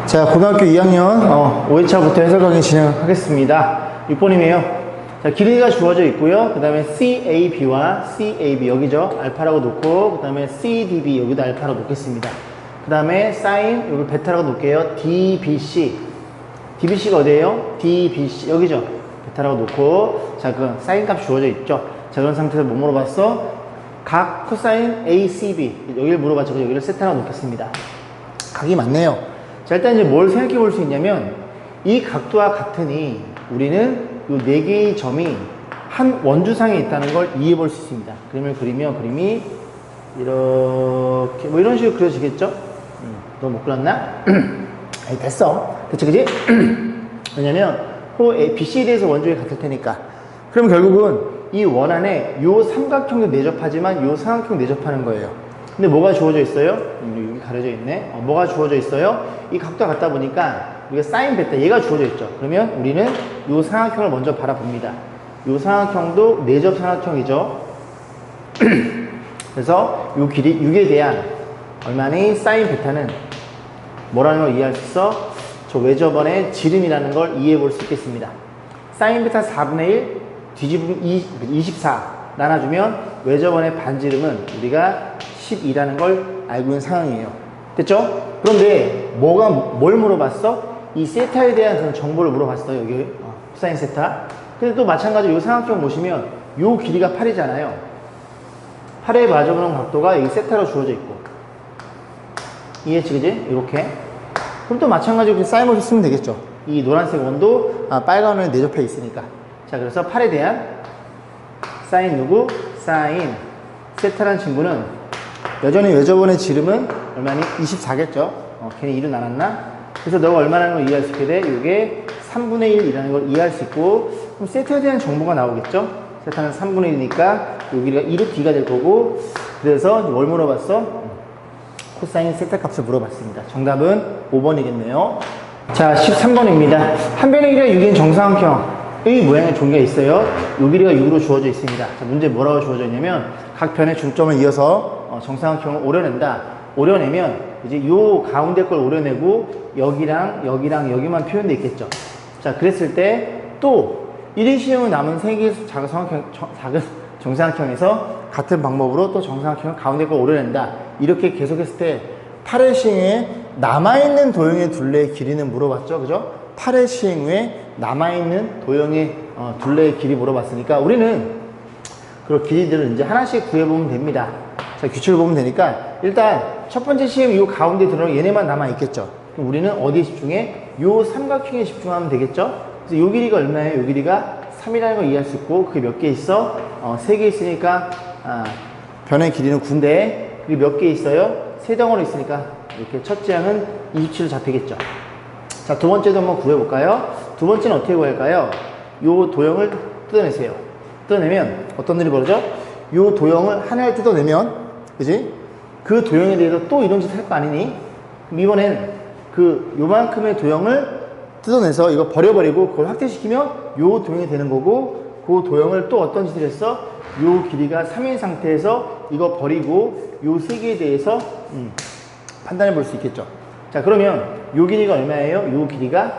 자, 고등학교 2학년 5회차부터 해설 강의 진행하겠습니다. 6번이네요. 자, 길이가 주어져 있고요. 그 다음에 CAB와 CAB 여기죠. 알파라고 놓고, 그 다음에 CDB 여기도 알파라고 놓겠습니다. 그 다음에 사인 여기 베타라고 놓을게요. DBC DBC가 어디에요? DBC 여기죠. 베타라고 놓고, 자, 그 사인 값 주어져 있죠. 자, 그런 상태에서 뭐 물어봤어? 각 코사인 ACB 여기를 물어봤죠. 여기를 세타라고 놓겠습니다. 각이 맞네요. 자, 일단 이제 뭘 생각해 볼 수 있냐면, 이 각도와 같으니 우리는 이 4개의 점이 한 원주상에 있다는 걸 이해해 볼 수 있습니다. 그림을 그리면 그림이 이렇게 뭐 이런 식으로 그려지겠죠? 너 못 그렸나? 아니, 됐어. 그치, 그치? 왜냐면 BC에 대해서 원주에 같을 테니까. 그럼 결국은 이 원 안에 요 삼각형도 내접하지만 요 삼각형 내접하는 거예요. 근데 뭐가 주어져 있어요? 여기 가려져 있네. 뭐가 주어져 있어요? 이 각도가 같다 보니까 우리가 사인 베타 얘가 주어져 있죠. 그러면 우리는 이 삼각형을 먼저 바라봅니다. 이 삼각형도 내접 삼각형이죠. 그래서 이 길이 6에 대한 얼마니 사인 베타는 뭐라는 걸 이해할 수 있어? 저 외접원의 지름이라는 걸 이해해 볼 수 있겠습니다. 사인 베타 4분의 1 뒤집으면 24 나눠주면 외접원의 반지름은 우리가 12라는 걸 알고 있는 상황이에요. 됐죠? 그런데 뭘 물어봤어? 이 세타에 대한 그런 정보를 물어봤어. 여기 코사인 세타. 근데 또 마찬가지로 이 삼각형 보시면 요 길이가 8이잖아요. 8에 마주보는 각도가 여기 세타로 주어져 있고, 이해했지, 그지? 이렇게. 그럼 또 마찬가지로 사인을 쓰면 되겠죠. 이 노란색 원도 빨간 원에 내접해 있으니까. 자, 그래서 8에 대한 사인 누구? 사인 세타라는 친구는 여전히 외접원의 지름은 얼마니? 24겠죠? 괜히 1은 나눴나? 그래서 너가 얼마라는 걸 이해할 수 있게 돼? 이게 3분의 1이라는 걸 이해할 수 있고, 그럼 세타에 대한 정보가 나오겠죠? 세타는 3분의 1이니까 여기가 2로 D가 될 거고, 그래서 뭘 물어봤어? 코사인 세타 값을 물어봤습니다. 정답은 5번이겠네요. 자, 13번입니다. 한 변의 길이가 6인 정사각형의 모양의 종이가 있어요. 요 길이가 6으로 주어져 있습니다. 자, 문제 뭐라고 주어져 있냐면, 각 편의 중점을 이어서 정사각형을 오려낸다. 오려내면 이제 요 가운데 걸 오려내고 여기랑 여기만 표현되어 있겠죠. 자, 그랬을 때 또 1인 시험은 남은 3개의 작은 정사각형에서 같은 방법으로 또 정사각형을 가운데 걸 오려낸다. 이렇게 계속했을 때 8회 시행 후에 남아있는 도형의 둘레의 길이는 물어봤죠. 그죠? 8회 시행 후에 남아있는 도형의 둘레의 길이 물어봤으니까 우리는 그런 길이들을 이제 하나씩 구해보면 됩니다. 자, 규칙을 보면 되니까 일단 첫 번째 시험 이 가운데 들어오는 얘네만 남아있겠죠. 그럼 우리는 어디에 집중해? 요 삼각형에 집중하면 되겠죠. 그래서 요 길이가 얼마예요? 요 길이가 3이라는 걸 이해할 수 있고, 그게 몇 개 있어? 3개 있으니까 변의 길이는 9인데 그게 몇 개 있어요? 3덩어리 있으니까 이렇게 첫째 항은 27로 잡히겠죠. 자, 두 번째도 한번 구해볼까요? 두 번째는 어떻게 구할까요? 요 도형을 뜯어내세요. 뜯어내면 어떤 일이 벌어져? 요 도형을 하나를 뜯어내면, 그지? 그 도형에 대해서 또 이런 짓 할 거 아니니? 그럼 이번엔 요만큼의 도형을 뜯어내서 이거 버려버리고 그걸 확대시키면 요 도형이 되는 거고, 그 도형을 또 어떤 짓을 했어? 요 길이가 3인 상태에서 이거 버리고 요 3개에 대해서 판단해 볼 수 있겠죠. 자, 그러면 요 길이가 얼마예요? 요 길이가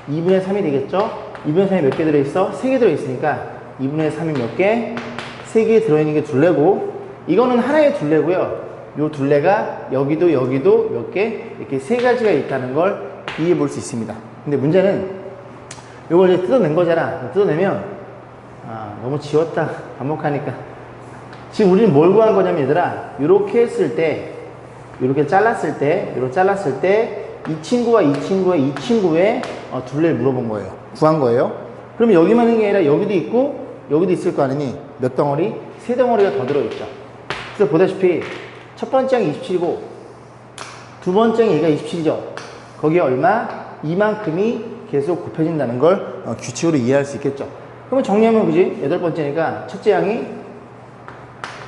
2분의 3이 되겠죠? 2분의 3이 몇 개 들어있어? 3개 들어있으니까 2분의 3이 몇 개? 3개 들어있는 게 둘레고, 이거는 하나의 둘레고요. 요 둘레가 여기도 몇 개? 이렇게 3가지가 있다는 걸 이해해 볼 수 있습니다. 근데 문제는 요걸 이제 뜯어낸 거잖아. 뜯어내면 너무 지웠다 반복하니까. 지금 우리는 뭘 구한 거냐면 얘들아, 요렇게 했을 때, 요렇게 잘랐을 때 이 친구와 이 친구의 둘레를 물어본 거예요. 구한 거예요. 그러면 여기만 있는 게 아니라 여기도 있고 여기도 있을 거 아니니 몇 덩어리? 3덩어리가 더 들어있죠. 그래서 보다시피 첫 번째 항이 27이고 두 번째 항이 얘가 27이죠. 거기에 얼마? 이만큼이 계속 곱해진다는 걸 규칙으로 이해할 수 있겠죠. 그러면 정리하면 그지? 8번째니까 첫째 항이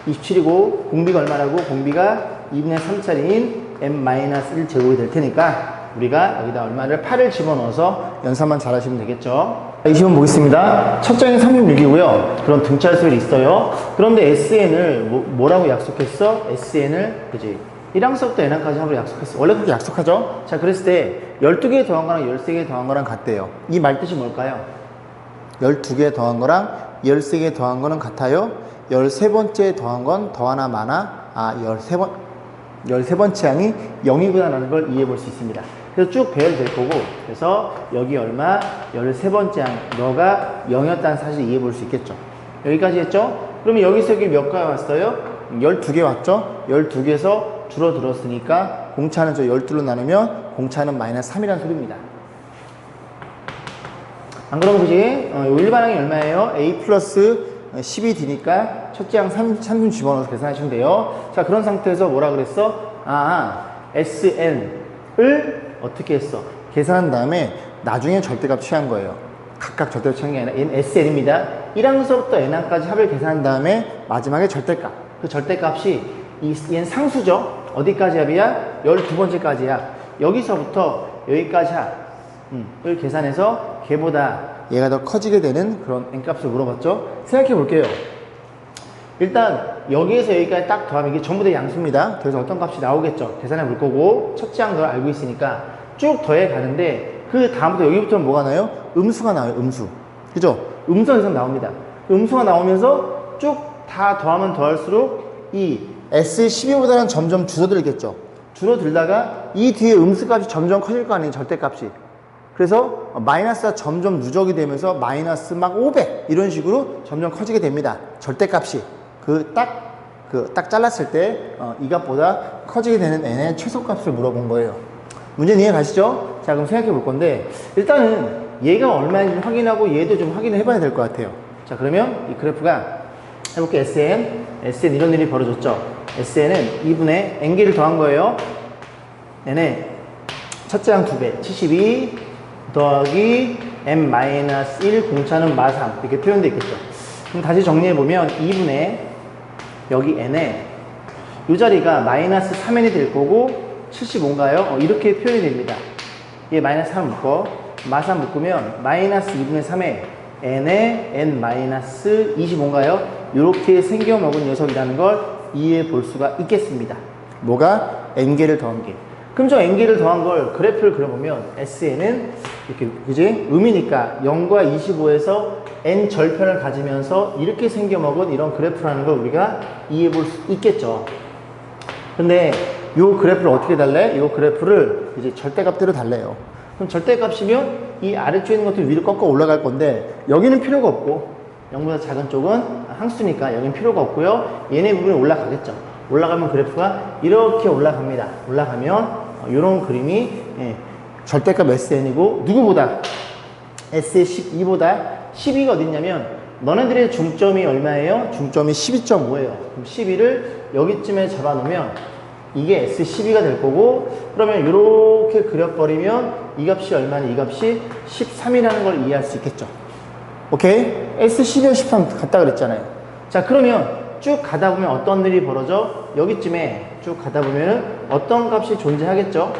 27이고 공비가 얼마라고? 공비가 2분의 3짜리인 m-1 제곱이 될 테니까 우리가 여기다 얼마를 8을 집어넣어서 연산만 잘 하시면 되겠죠. 20번 보겠습니다. 첫 장이 36이고요. 그런 등차수열이 있어요. 그런데 SN을 뭐라고 약속했어? SN을 그지? 1항서부터 n항까지 합을 약속했어. 원래 그렇게 약속하죠? 자, 그랬을 때 12개 더한 거랑 13개 더한 거랑 같대요. 이 말 뜻이 뭘까요? 12개 더한 거랑 13개 더한 거는 같아요. 13번째 더한 건 더 하나 많아. 13번째 항이 0이구나라는 걸 이해해 볼 수 있습니다. 그래서 쭉 배열될 거고, 그래서 여기 얼마, 13번째 항, 너가 0이었다는 사실을 이해해 볼 수 있겠죠. 여기까지 했죠? 그러면 여기서 여기 몇 가 왔어요? 12개 왔죠? 12개에서 줄어들었으니까 공차는 저 12로 나누면 공차는 마이너스 3이라는 소리입니다. 안 그러면 그지? 일반항이 얼마예요? A 플러스 12D니까 첫째 항 3분 집어넣어서 계산하시면 돼요. 자, 그런 상태에서 뭐라 그랬어? SN을 어떻게 했어? 계산한 다음에 나중에 절대값 취한 거예요. 각각 절대값 취한 게 아니라 얘는 SN입니다. 1항서부터 n항까지 합을 계산한 다음에 마지막에 절대값. 그 절대값이 얘는 상수죠? 어디까지 합이야? 12번째까지야. 여기서부터 여기까지 합을 계산해서 걔보다 얘가 더 커지게 되는 그런 n값을 물어봤죠? 생각해 볼게요. 일단 여기에서 여기까지 딱 더하면 이게 전부 다 양수입니다. 그래서 어떤 값이 나오겠죠? 계산해 볼 거고 첫째 항 걸 알고 있으니까 쭉 더해 가는데 그 다음부터 여기부터는 뭐가 나요? 음수가 나와요. 음수. 그죠? 음수가 계속 나옵니다. 음수가 나오면서 쭉 다 더하면 더할수록 이 S12보다는 점점 줄어들겠죠. 줄어들다가 이 뒤에 음수값이 점점 커질 거 아니에요. 절대값이. 그래서 마이너스가 점점 누적이 되면서 마이너스 막 500 이런 식으로 점점 커지게 됩니다. 절대값이 딱 잘랐을 때 이 값보다 커지게 되는 n의 최소값을 물어본 거예요. 문제는 이해 가시죠? 자, 그럼 생각해 볼 건데 일단은 얘가 얼마인지 확인하고 얘도 좀 확인을 해봐야 될 것 같아요. 자, 그러면 이 그래프가 해볼게요. SN 이런 일이 벌어졌죠. SN은 2분의 n개를 더한 거예요. n의 첫째 항 2배 72 더하기 n-1 공차는 마3 이렇게 표현되어 있겠죠. 그럼 다시 정리해보면 2분의 여기 n에 이 자리가 마이너스 3n이 될 거고 75인가요? 이렇게 표현이 됩니다. 얘 마이너스 3 묶어 마3 묶으면 마이너스 2분의 3에 n에 n-25인가요? 이렇게 생겨먹은 녀석이라는 걸 이해해 볼 수가 있겠습니다. 뭐가? n개를 더한 게. 그럼 저 n개를 더한 걸 그래프를 그려보면 SN은 이렇게 그지? 음이니까 0과 25에서 n 절편을 가지면서 이렇게 생겨먹은 이런 그래프라는 걸 우리가 이해해 볼 수 있겠죠. 근데 이 그래프를 어떻게 달래? 이 그래프를 이제 절대값대로 달래요. 그럼 절대값이면 이 아래쪽에 있는 것들 위로 꺾어 올라갈 건데 여기는 필요가 없고 0보다 작은 쪽은 항수니까 여기는 필요가 없고요. 얘네 부분이 올라가겠죠. 올라가면 그래프가 이렇게 올라갑니다. 올라가면 이런 그림이 절대값 SN이고 누구보다 S의 12보다 12가 어딨냐면 너네들의 중점이 얼마예요? 중점이 12.5예요. 그럼 12를 여기쯤에 잡아놓으면 이게 S12가 될 거고 그러면 이렇게 그려버리면 이 값이 얼마니? 이 값이 13이라는 걸 이해할 수 있겠죠. 오케이? S12와 13 같다 그랬잖아요. 자, 그러면 쭉 가다 보면 어떤 일이 벌어져? 여기쯤에 쭉 가다 보면 어떤 값이 존재하겠죠?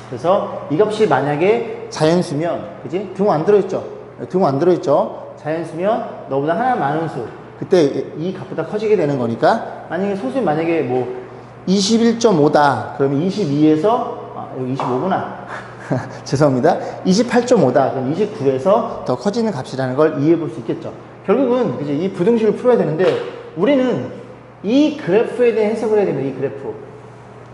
그래서 이 값이 만약에 자연수면, 그지? 등호 안 들어있죠? 등호 안 들어있죠? 자연수면 너보다 하나 많은 수. 그때 이 값보다 커지게 되는 거니까 만약에 소수면 만약에 뭐 21.5다. 그러면 22에서 여기 25구나. 죄송합니다. 28.5다. 그럼 29에서 더 커지는 값이라는 걸 이해해 볼 수 있겠죠. 결국은 이제 이 부등식을 풀어야 되는데 우리는 이 그래프에 대해 해석을 해야 됩니다. 이 그래프.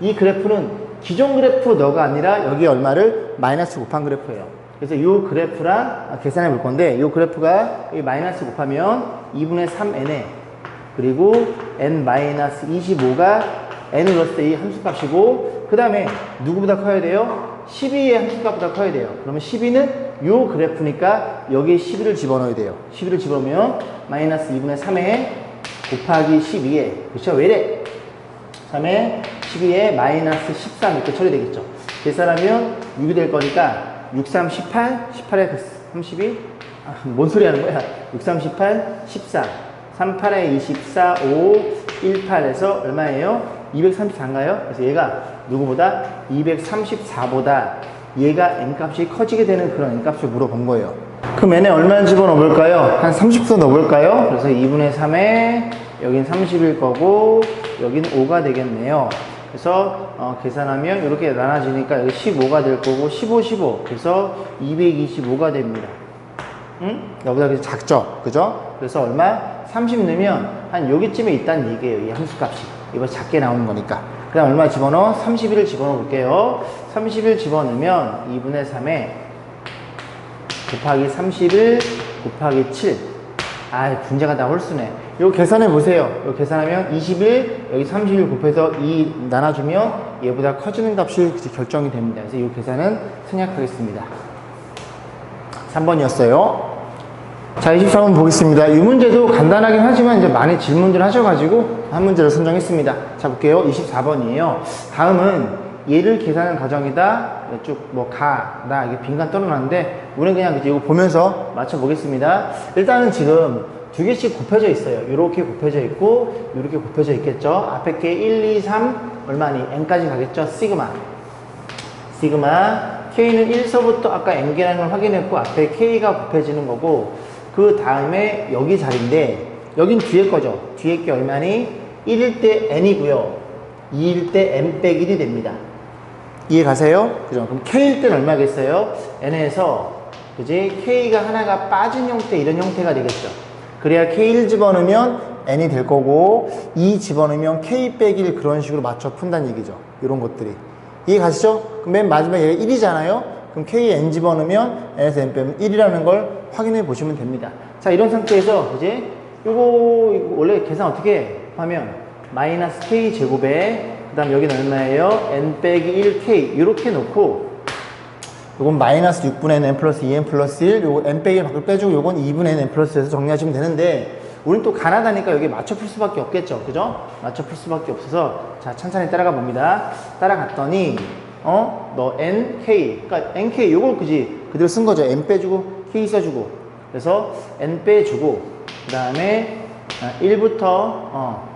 이 그래프는 기존 그래프 너가 아니라 여기 얼마를 마이너스 곱한 그래프예요. 그래서 이 그래프랑 계산해 볼 건데 이 그래프가 이 마이너스 곱하면 2분의 3n에 그리고 n-25가 n을 넣었을 때 이 함수값이고 그 다음에 누구보다 커야 돼요? 12의 함수값보다 커야 돼요. 그러면 12는 요 그래프니까 여기에 12를 집어넣어야 돼요. 12를 집어넣으면 마이너스 2분의 3에 곱하기 12에 그렇죠? 왜 이래? 3에 12에 마이너스 13 이렇게 처리되겠죠. 계산하면 6이 될 거니까 6, 3, 18, 18에 32 뭔 소리 하는 거야? 6, 3, 18, 14 3, 8에 24, 5, 1, 8에서 얼마예요? 234인가요? 그래서 얘가 누구보다 234보다 얘가 n값이 커지게 되는 그런 n값을 물어본 거예요. 그럼 n에 얼마나 집어넣어볼까요? 한 30% 넣어볼까요? 그래서 2분의 3에 여긴 30일 거고 여긴 5가 되겠네요. 그래서 계산하면 이렇게 나눠지니까 여기 15가 될 거고 15, 15 그래서 225가 됩니다. 응? 여기다 그래서 작죠? 그죠? 그래서 얼마? 30 넣으면 한 여기쯤에 있다는 얘기예요. 이 함수값이. 이거 작게 나오는 거니까. 그 다음 얼마 집어넣어? 31을 집어넣어 볼게요. 31 집어넣으면 2분의 3에 곱하기 31 곱하기 7. 아, 분자가 다 홀수네. 이거 계산해 보세요. 이거 계산하면 21, 여기 31 곱해서 2 나눠주면 얘보다 커지는 값이 결정이 됩니다. 그래서 이 계산은 생략하겠습니다. 3번이었어요. 자, 24번 보겠습니다. 이 문제도 간단하긴 하지만 이제 많이 질문들 하셔가지고 한 문제를 선정했습니다. 자, 볼게요. 24번이에요. 다음은 얘를 계산하는 과정이다. 쭉 나, 이게 빈칸 떨어놨는데, 우리는 그냥 이거 보면서 맞춰보겠습니다. 일단은 지금 두 개씩 곱해져 있어요. 이렇게 곱해져 있고, 이렇게 곱해져 있겠죠. 앞에 게 1, 2, 3, 얼마니? n까지 가겠죠. 시그마. K는 1서부터 아까 n개라는 걸 확인했고, 앞에 K가 곱해지는 거고, 그 다음에 여기 자리인데, 여긴 뒤에 거죠. 뒤에 게 얼마니? 1일 때 n이고요. 2일 때 n 빼기 1이 됩니다. 이해 가세요? 그죠? 그럼 K일 때는 얼마겠어요? n에서, 그지? K가 하나가 빠진 형태, 이런 형태가 되겠죠. 그래야 K1 집어넣으면 n이 될 거고, 2 집어넣으면 K 빼기 1 그런 식으로 맞춰 푼다는 얘기죠. 이런 것들이. 이해 가시죠? 그럼 맨 마지막에 얘가 1이잖아요? 그럼 K에 n 집어넣으면 n에서 n 빼면 1이라는 걸 확인해 보시면 됩니다. 자, 이런 상태에서 이제 이거 원래 계산 어떻게 해? 하면 마이너스 K 제곱에 그 다음 여기는 얼마예요? n 빼기 1K 이렇게 놓고 요건 마이너스 6분의 n 플러스 2n 플러스 1 요거 n 빼기 1 밖을 빼주고 요건 2분의 n 플러스 1에서 정리하시면 되는데 우린 또 가나다니까 여기 맞춰 풀 수밖에 없겠죠. 그죠? 맞춰 풀 수밖에 없어서 자 천천히 따라가 봅니다. 따라갔더니 너 n, k 그러니까 n, k 요걸 그대로 쓴 거죠. n 빼주고 k 써주고 그래서 n 빼주고 그 다음에 1부터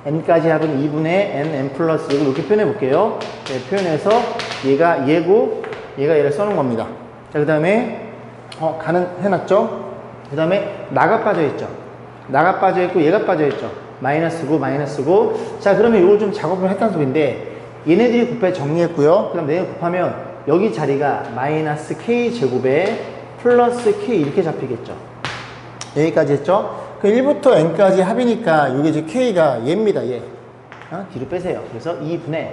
n까지 합은 2분의 n 플러스 이걸 이렇게 표현해 볼게요. 네, 표현해서 얘가 얘고 얘가 얘를 써놓은 겁니다. 자, 그 다음에 가는 해놨죠. 그 다음에 나가 빠져있죠. 나가 빠져있고 얘가 빠져있죠. 마이너스고 마이너스고. 자, 그러면 이걸 좀 작업을 했다는 소리인데 얘네들이 곱해 정리했고요. 그 다음 얘네 곱하면 여기 자리가 마이너스 k 제곱에 플러스 k 이렇게 잡히겠죠. 여기까지 했죠. 그 1부터 n까지 합이니까 이게 이제 k가 얘입니다. 얘. 뒤로 빼세요. 그래서 2분의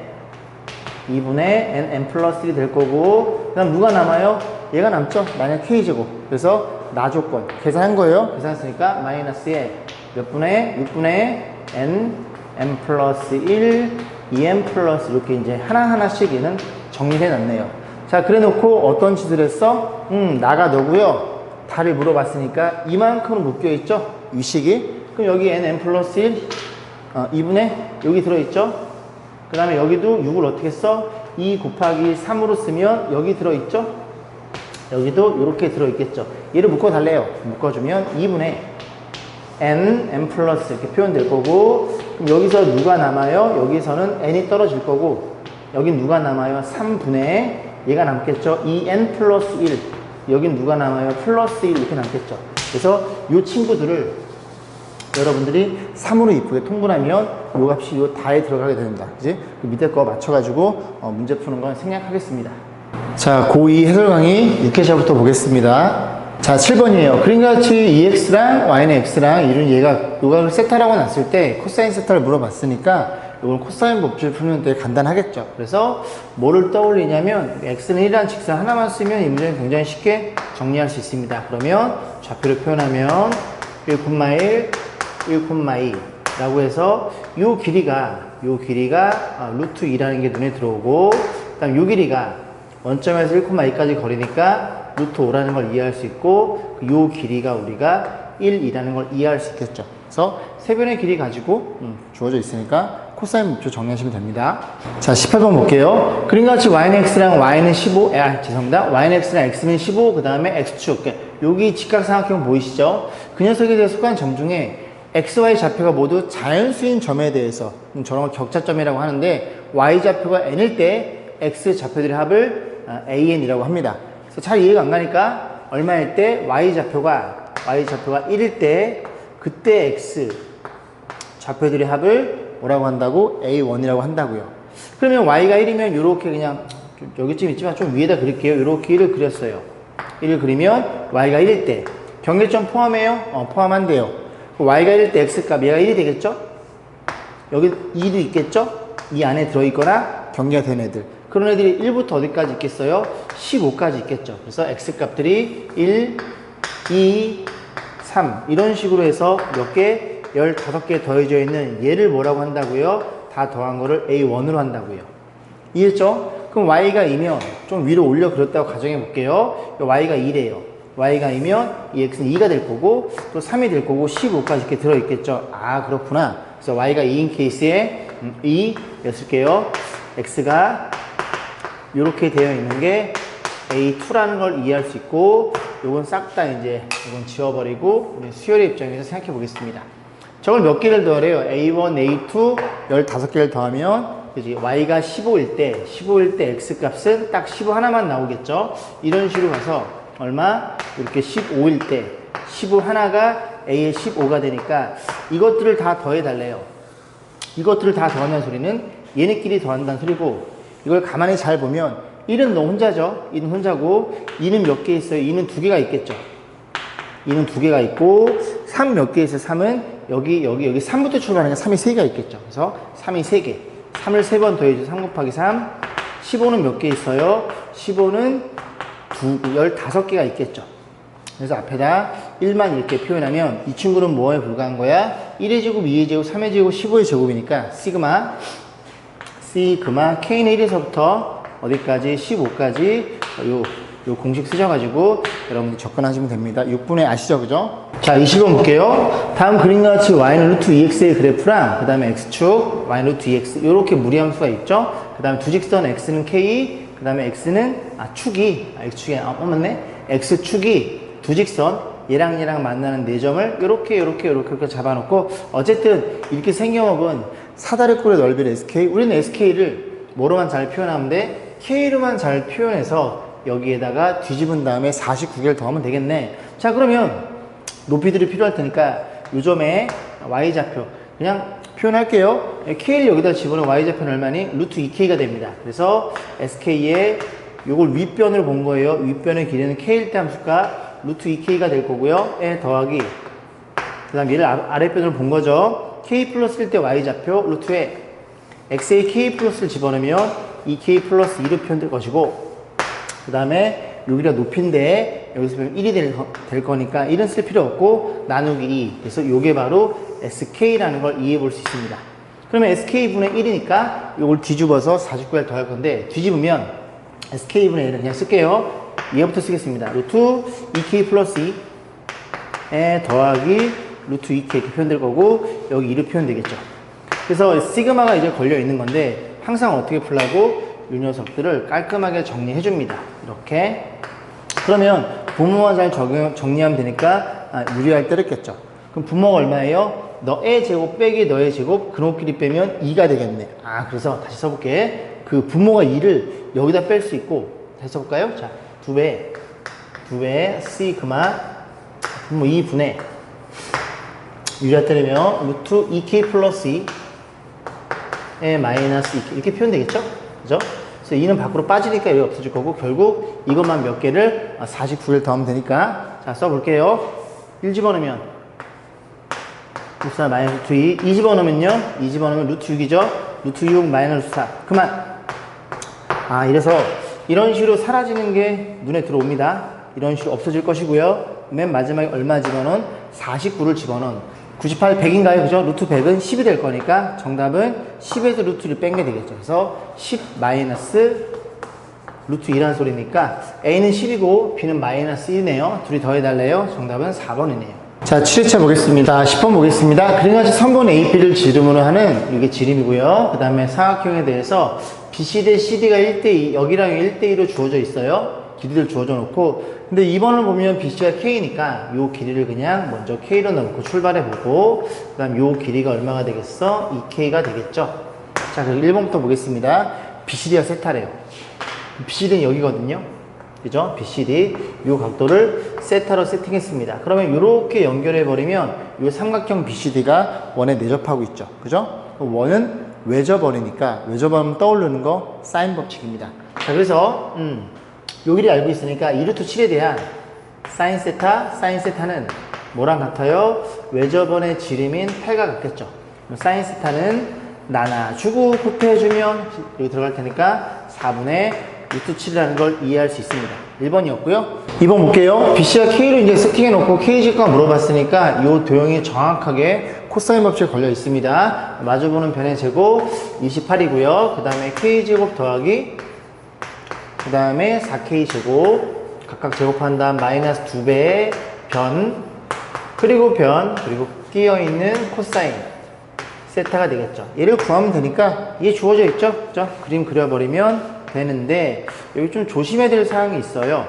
n 플러스 1이 될 거고 그 다음 누가 남아요? 얘가 남죠? 만약 k제곱. 그래서 나 조건 계산한 거예요. 계산했으니까 마이너스에 몇 분의 6분의 n 플러스 1 2n 플러스 이렇게 이제 하나하나씩 얘는 정리해 놨네요. 자, 그래 놓고 어떤 짓을 했어? 나가 너고요. 다를 물어봤으니까 이만큼으로 묶여있죠? 위식이. 그럼 여기 n 플러스 1 2분의 여기 들어있죠? 그 다음에 여기도 6을 어떻게 써? 2 곱하기 3으로 쓰면 여기 들어있죠? 여기도 이렇게 들어있겠죠? 얘를 묶어달래요. 묶어주면 2분의 n 플러스 이렇게 표현될 거고 그럼 여기서 누가 남아요? 여기서는 n이 떨어질 거고 여긴 누가 남아요? 3분의 얘가 남겠죠? 2n 플러스 1 여긴 누가 남아요? 플러스 1 이렇게 남겠죠? 그래서 이 친구들을 여러분들이 3으로 이쁘게 통분하면 요 값이 요 다에 들어가게 됩니다. 그지? 그 밑에 거 맞춰가지고 문제 푸는 건 생략하겠습니다. 자, 고2 해설 강의 6회차부터 보겠습니다. 자, 7번이에요. 그림같이 EX랑 Y는 X랑 이런 얘가 요각을 세타라고 놨을 때 코사인 세타를 물어봤으니까 이건 코사인 법칙을 풀면 되게 간단하겠죠. 그래서 뭐를 떠올리냐면 X는 1이라는 직선 하나만 쓰면 이 문제는 굉장히 쉽게 정리할 수 있습니다. 그러면 좌표를 표현하면 1,1, 1,2 라고 해서 요 길이가 루트 2라는 게 눈에 들어오고 그 다음 요 길이가 원점에서 1,2까지 거리니까 루트 5라는 걸 이해할 수 있고 요 길이가 우리가 1이라는 걸 이해할 수 있겠죠. 그래서 세 변의 길이 가지고 주어져 있으니까 코사인 목표 정리하시면 됩니다. 자, 18번 볼게요. 그림같이 y는 x랑 y는 15, 죄송합니다. y는 x랑 x는 15, 그 다음에 x축. 여기 직각삼각형 보이시죠? 그 녀석에 대해 속한 점 중에 x, y 좌표가 모두 자연수인 점에 대해서 저런 걸 격자점이라고 하는데 y 좌표가 n일 때 x 좌표들의 합을 an이라고 합니다. 그래서 잘 이해가 안 가니까 얼마일 때 y 좌표가 1일 때 그때 x 좌표들의 합을 뭐라고 한다고? A1이라고 한다고요. 그러면 y가 1이면 이렇게 그냥 여기쯤 있지만 좀 위에다 그릴게요. 이렇게 1을 그렸어요. 1을 그리면 y가 1일 때 경계점 포함해요? 포함한대요. y가 1일 때 x값 얘가 1이 되겠죠? 여기 2도 있겠죠? 이 안에 들어있거나 경계가 된 애들. 그런 애들이 1부터 어디까지 있겠어요? 15까지 있겠죠. 그래서 x값들이 1, 2, 3 이런 식으로 해서 몇 개? 15개 더해져 있는 얘를 뭐라고 한다고요? 다 더한 거를 A1으로 한다고요. 이해했죠? 그럼 y가 2면 좀 위로 올려 그렸다고 가정해 볼게요. y가 2래요. y가 2면 이 x는 2가 될 거고 또 3이 될 거고 15까지 이렇게 들어있겠죠. 아 그렇구나. 그래서 y가 2인 케이스에 2였을게요. x가 이렇게 되어 있는 게 A2라는 걸 이해할 수 있고 요건 싹 다 이제 이건 지워버리고 우리 수열의 입장에서 생각해 보겠습니다. 저걸 몇 개를 더하래요? A1, A2 15개를 더하면 그지 y가 15일 때 x값은 딱 15 하나만 나오겠죠. 이런 식으로 가서 얼마? 이렇게 15일 때 15 하나가 a의 15가 되니까 이것들을 다 더해 달래요. 이것들을 다 더한다는 소리는 얘네끼리 더한다는 소리고 이걸 가만히 잘 보면 1은 너 혼자죠. 1은 혼자고 2는 몇 개 있어요? 2는 2개가 있겠죠. 2는 2개가 있고 3 몇 개 있어요? 3은 여기 3부터 출발하니까 3이 3개가 있겠죠. 그래서 3이 3개 3을 3번 더해줘. 3 곱하기 3 15는 몇 개 있어요? 15는 15개가 있겠죠. 그래서 앞에다 1만 이렇게 표현하면 이 친구는 뭐에 불과한 거야? 1의 제곱, 2의 제곱, 3의 제곱, 15의 제곱이니까 시그마 K는 1에서부터 어디까지? 15까지 요 공식 쓰셔가지고 여러분들 접근하시면 됩니다. 6분의 아시죠? 그죠? 자, 20번 볼게요. 다음 그림과 같이 y는 루트 2x의 그래프랑 그 다음에 x축 y는 루트 2x 요렇게 무리함수가 있죠? 그 다음에 두직선 x는 k 그 다음에 x는 x축이 맞네? x축이 두직선 얘랑 만나는 4점을 요렇게 잡아놓고 어쨌든 이렇게 생겨먹은 사다리꼴의 넓이를 SK 우리는 SK를 뭐로만 잘 표현하면 돼? K로만 잘 표현해서 여기에다가 뒤집은 다음에 49개를 더하면 되겠네. 자 그러면 높이들이 필요할 테니까 요점에 Y좌표 그냥 표현할게요. K를 여기다 집어넣으면 Y좌표는 얼마니? 루트 2K가 됩니다. 그래서 SK에 요걸 윗변을 본 거예요. 윗변의 길이는 K일 때 함수가 루트 2K가 될 거고요. 에 더하기 그 다음 얘를 아랫변을 본 거죠. K 플러스일 때 Y좌표 루트에 X에 K 플러스를 집어넣으면 2K 플러스 2로 표현될 것이고 그 다음에 여기가 높이인데 여기서 보면 1이 될 거니까 1은 쓸 필요 없고 나누기 2 그래서 요게 바로 SK라는 걸 이해해 볼 수 있습니다. 그러면 SK분의 1이니까 요걸 뒤집어서 49를 더할 건데 뒤집으면 SK분의 1을 그냥 쓸게요. 얘부터 쓰겠습니다. 루트 2K 플러스 2에 더하기 루트 2K 이렇게 표현될 거고 여기 2로 표현되겠죠. 그래서 시그마가 이제 걸려 있는 건데 항상 어떻게 풀라고 이 녀석들을 깔끔하게 정리해 줍니다. 이렇게 그러면 분모만 잘 정리하면 되니까 유리할 때 했겠죠. 그럼 분모가 얼마예요? 너의 제곱 빼기 너의 제곱 그놈끼리 빼면 2가 되겠네. 그래서 다시 써볼게. 그 분모가 2를 여기다 뺄 수 있고 다시 써볼까요? 자 2배 시그마 분모 2분의 유리할 때면 루트 2K 플러스 2에 마이너스 2K 이렇게 표현되겠죠? 그죠? 그래서 2는 밖으로 빠지니까 여기 없어질 거고 결국 이것만 몇 개를 49를 더하면 되니까 자 써볼게요. 1 집어넣으면 루트 4 마이너스 루트 2 2 집어넣으면요 2 집어넣으면 루트 6이죠. 루트 6 마이너스 4 그만. 이래서 이런 식으로 사라지는 게 눈에 들어옵니다. 이런 식으로 없어질 것이고요. 맨 마지막에 얼마 집어넣은? 49를 집어넣은 98, 100인가요? 그죠? 루트 100은 10이 될 거니까 정답은 10에서 루트를 뺀 게 되겠죠. 그래서 10 마이너스 루트 2라는 소리니까 A는 10이고 B는 마이너스 1이네요. 둘이 더해달래요. 정답은 4번이네요. 자, 7회차 보겠습니다. 10번 보겠습니다. 그림같이 선분 AP를 지름으로 하는 이게 지름이고요. 그 다음에 사각형에 대해서 BC 대 CD가 1대2, 여기랑 1대2로 주어져 있어요. 길이를 주어져 놓고 근데 2번을 보면 BC가 K니까 요 길이를 그냥 먼저 K로 넣고 출발해 보고 그 다음 요 길이가 얼마가 되겠어? 2K가 되겠죠. 자 그럼 1번부터 보겠습니다. BCD가 세타래요. BCD는 여기거든요. 그죠? BCD 요 각도를 세타로 세팅했습니다. 그러면 이렇게 연결해 버리면 요 삼각형 BCD가 원에 내접하고 있죠. 그죠? 원은 외접원이니까 외접원 떠오르는 거 사인 법칙입니다. 자, 그래서 여기를 알고 있으니까 2루트 7에 대한 사인 세타는 뭐랑 같아요? 외접원의 지름인 8과 같겠죠. 사인 세타는 나눠주고 곱해주면 여기 들어갈 테니까 4분의 루트 7이라는 걸 이해할 수 있습니다. 1번이었고요. 2번 볼게요. BC와 K로 이제 세팅해 놓고 K제곱과 물어봤으니까 이 도형이 정확하게 코사인 법칙에 걸려 있습니다. 마주보는 변의 제곱 28이고요. 그 다음에 K제곱 더하기 그 다음에 4K제곱 각각 제곱한 다음 마이너스 2배의 변 그리고 끼어있는 코사인 세타가 되겠죠. 얘를 구하면 되니까 이게 주어져 있죠. 그죠? 그림 그려버리면 되는데 여기 좀 조심해야 될 사항이 있어요.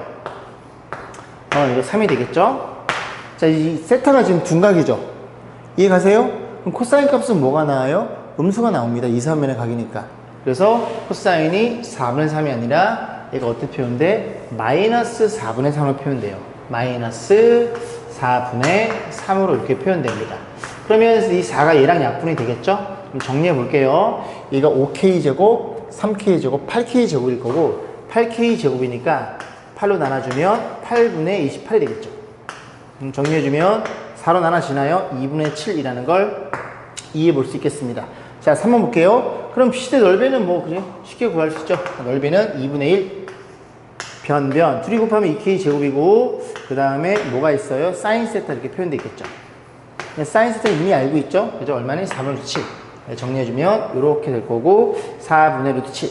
이거 3이 되겠죠. 자, 이 세타가 지금 둔각이죠. 이해가세요? 그럼 코사인 값은 뭐가 나와요? 음수가 나옵니다. 2, 3면의 각이니까. 그래서 코사인이 4분의 3이 아니라 얘가 어떻게 표현돼? 마이너스 4분의 3으로 표현돼요. 마이너스 4분의 3으로 이렇게 표현됩니다. 그러면 이 4가 얘랑 약분이 되겠죠? 그럼 정리해 볼게요. 얘가 5K제곱, 3K제곱, 8K제곱일 거고 8K제곱이니까 8로 나눠주면 8분의 28이 되겠죠. 정리해주면 4로 나눠지나요? 2분의 7이라는 걸 이해해 볼 수 있겠습니다. 자, 3번 볼게요. 그럼 BC대 넓이는 뭐 그냥 쉽게 구할 수 있죠. 넓이는 2분의 1 변 둘이 곱하면 2K제곱이고 그 다음에 뭐가 있어요? 사인 세타 이렇게 표현되어 있겠죠. 사인 세타 이미 알고 있죠? 그죠? 얼마니? 4분의 루트 7 정리해주면 이렇게 될 거고 4분의 루트 7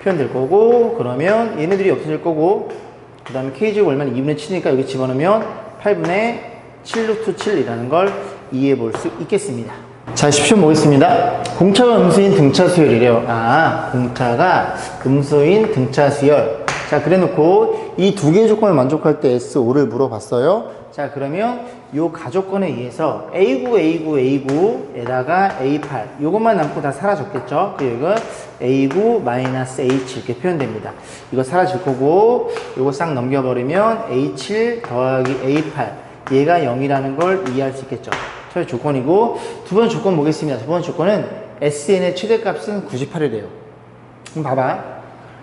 표현될 거고 그러면 얘네들이 어떻게 될 거고 그 다음에 K제곱 얼마나 2분의 7이니까 여기 집어넣으면 8분의 7 루트 7이라는 걸 이해해 볼 수 있겠습니다. 자, 10초 보겠습니다. 공차가 음수인 등차 수열이래요. 공차가 음수인 등차 수열. 자, 그래 놓고 이 두 개의 조건을 만족할 때 S5를 물어봤어요. 자, 그러면 요 가조건에 의해서 A9에다가 A8 요것만 남고 다 사라졌겠죠. 그 이거 A9 마이너스 H 이렇게 표현됩니다. 이거 사라질 거고 요거 싹 넘겨버리면 A7 더하기 A8 얘가 0이라는 걸 이해할 수 있겠죠. 첫 조건이고 두 번째 조건 보겠습니다. 두 번째 조건은 SN의 최대값은 98이래요. 그럼 봐봐.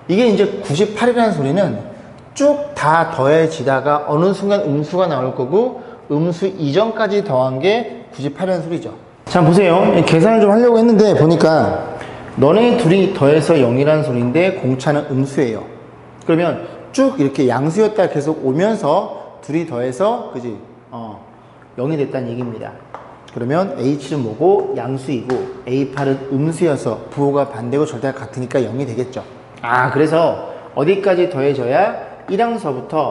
이게 이제 98이라는 소리는 쭉 다 더해지다가 어느 순간 음수가 나올 거고 음수 이전까지 더한 게 98이라는 소리죠. 자, 보세요. 계산을 좀 하려고 했는데 보니까 너네 둘이 더해서 0이라는 소리인데 공차는 음수예요. 그러면 쭉 이렇게 양수였다 계속 오면서 둘이 더해서 그지? 0이 됐다는 얘기입니다. 그러면 H는 뭐고? 양수이고 A8은 음수여서 부호가 반대고 절대가 같으니까 0이 되겠죠. 그래서 어디까지 더해져야 1항서부터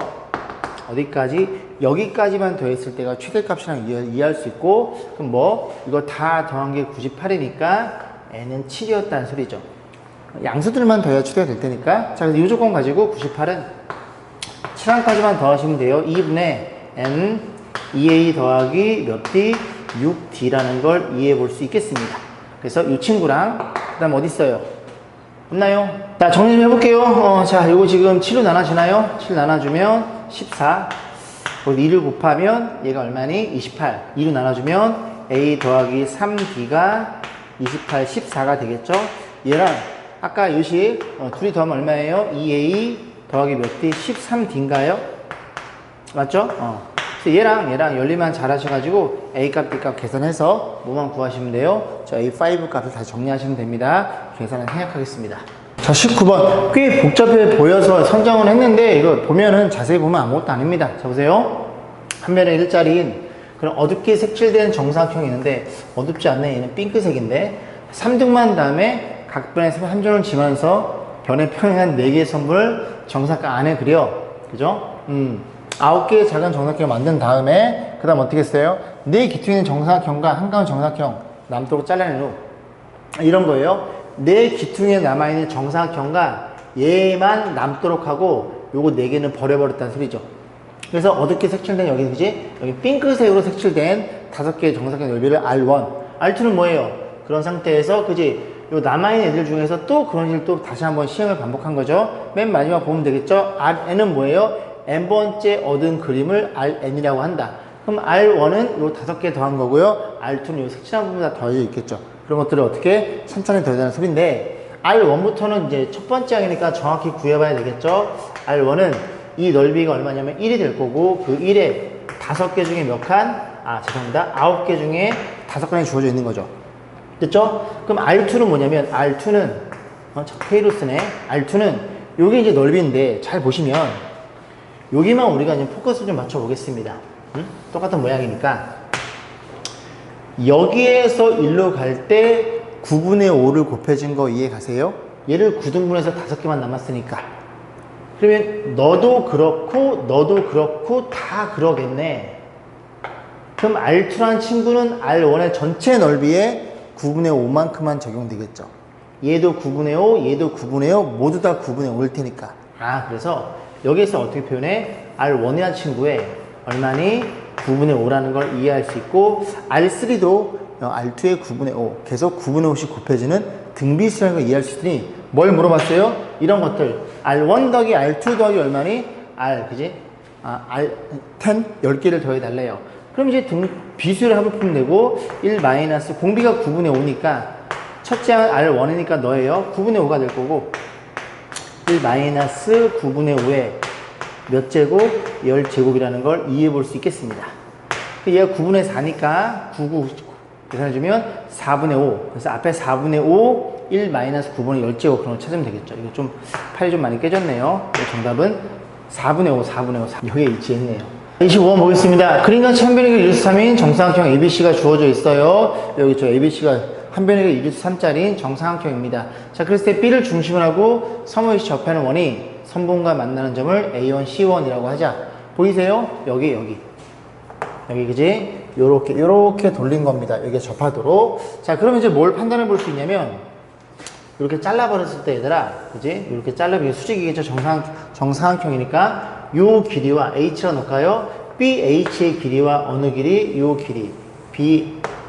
어디까지? 여기까지만 더했을 때가 최대값이랑 이해할 수 있고 그럼 뭐 이거 다 더한 게 98이니까 n은 7이었다는 소리죠. 양수들만 더해야 최대가 될 테니까 자, 그래서 이 조건 가지고 98은 7항까지만 더하시면 돼요. 2분의 n 2a 더하기 몇 d? 6d라는 걸 이해해 볼 수 있겠습니다. 그래서 이 친구랑 그 다음 어디 있어요? 없나요? 자, 정리 좀 해볼게요. 자, 요거 지금 7로 나눠지나요? 7 나눠주면 14. 거기 2를 곱하면 얘가 얼마니? 28. 2로 나눠주면 a 더하기 3d가 28, 14가 되겠죠? 얘랑 아까 요식 둘이 더하면 얼마예요? 2a 더하기 몇 d? 13d인가요? 맞죠? 그래서 얘랑 연리만 잘 하셔가지고 a 값, b 값 계산해서 뭐만 구하시면 돼요. 저 a5 값을 다시 정리하시면 됩니다. 계산을 생략하겠습니다. 자, 19번 꽤 복잡해 보여서 선정을 했는데 이거 보면은 자세히 보면 아무것도 아닙니다. 자, 보세요. 한 면에 일자리인 그런 어둡게 색칠된 정사각형이 있는데 어둡지 않네. 얘는 핑크색인데 3등만 다음에 각 변에 3점을 지면서 변에 평행한 4개의 선분을 정사각 안에 그려. 그죠? 9개의 작은 정사각형을 만든 다음에 그 다음 어떻게 했어요? 4기퉁 있는 정사각형과 한가운 정사각형 남도록 잘라낸 후 이런 거예요. 4기퉁에 남아있는 정사각형과 얘만 남도록 하고 요거 4개는 버려버렸다는 소리죠. 그래서 어둡게 색칠된 여기 그지? 여기 핑크색으로 색칠된 5개의 정사각형 넓이를 R1 R2는 뭐예요? 그런 상태에서 그지? 요 남아있는 애들 중에서 또 그런 식으로 또 다시 한번 시행을 반복한 거죠. 맨 마지막 보면 되겠죠? Rn은 뭐예요? n번째 얻은 그림을 Rn이라고 한다. 그럼 R1은 요 5개 더한 거고요. R2는 요 색칠한 부분 다 더해져 있겠죠. 그런 것들을 어떻게 천천히 더해달라는 소리인데, R1부터는 이제 첫 번째 항이니까 정확히 구해봐야 되겠죠. R1은 이 넓이가 얼마냐면 1이 될 거고, 그 1에 5개 중에 몇 칸? 죄송합니다. 9개 중에 5칸이 주어져 있는 거죠. 됐죠? 그럼 R2는 뭐냐면, R2는, K로 쓰네. R2는, 요게 이제 넓이인데, 잘 보시면, 여기만 우리가 이제 포커스 좀 맞춰보겠습니다. 똑같은 모양이니까. 여기에서 1로 갈 때 9분의 5를 곱해준 거 이해 가세요? 얘를 9등분해서 5개만 남았으니까. 그러면 너도 그렇고 다 그러겠네. 그럼 R2란 친구는 R1의 전체 넓이에 9분의 5만큼만 적용되겠죠. 얘도 9분의 5, 얘도 9분의 5, 모두 다 9분의 5일 테니까. 그래서 여기서 어떻게 표현해? R1이라는 친구에 얼마니? 9분의 5라는 걸 이해할 수 있고, R3도 R2의 9분의 5, 계속 9분의 5씩 곱해지는 등비수라는 걸 이해할 수 있으니, 뭘 물어봤어요? 이런 것들. R1 더하기 R2 더하기 얼마니? 그지? R10, 10개를 더해달래요. 그럼 이제 비수를 합을 풀면 되고, 1 마이너스, 공비가 9분의 5니까, 첫째 항은 R1이니까 너예요. 9분의 5가 될 거고, 1 마이너스 9분의 5에 몇 제곱? 10제곱이라는 걸 이해해 볼 수 있겠습니다. 얘가 9분의 4니까 9, 계산해주면 4분의 5. 그래서 앞에 4분의 5, 1 마이너스 9분의 10제곱 그런 걸 찾으면 되겠죠. 이거 좀 팔이 좀 많이 깨졌네요. 정답은 4분의 5, 4분의 5, 4. 여기에 위치했네요. 25번 보겠습니다. 그림과 천변의 일수 3인 정사각형 ABC가 주어져 있어요. 여기 저 ABC가 한 변의 일수 3짜리인 정사각형입니다. 자, 그랬을 때 B를 중심으로 하고 서머이시 접하는 원이 선분과 만나는 점을 A1, C1이라고 하자. 보이세요? 여기. 그지? 요렇게 돌린 겁니다. 여기에 접하도록. 자, 그러면 이제 뭘 판단해 볼 수 있냐면, 이렇게 잘라버렸을 때 얘들아, 그지? 이렇게 잘라버리면 수직이겠죠? 정사각형이니까, 요 길이와 H라 놓을까요? BH의 길이와 어느 길이? 요 길이.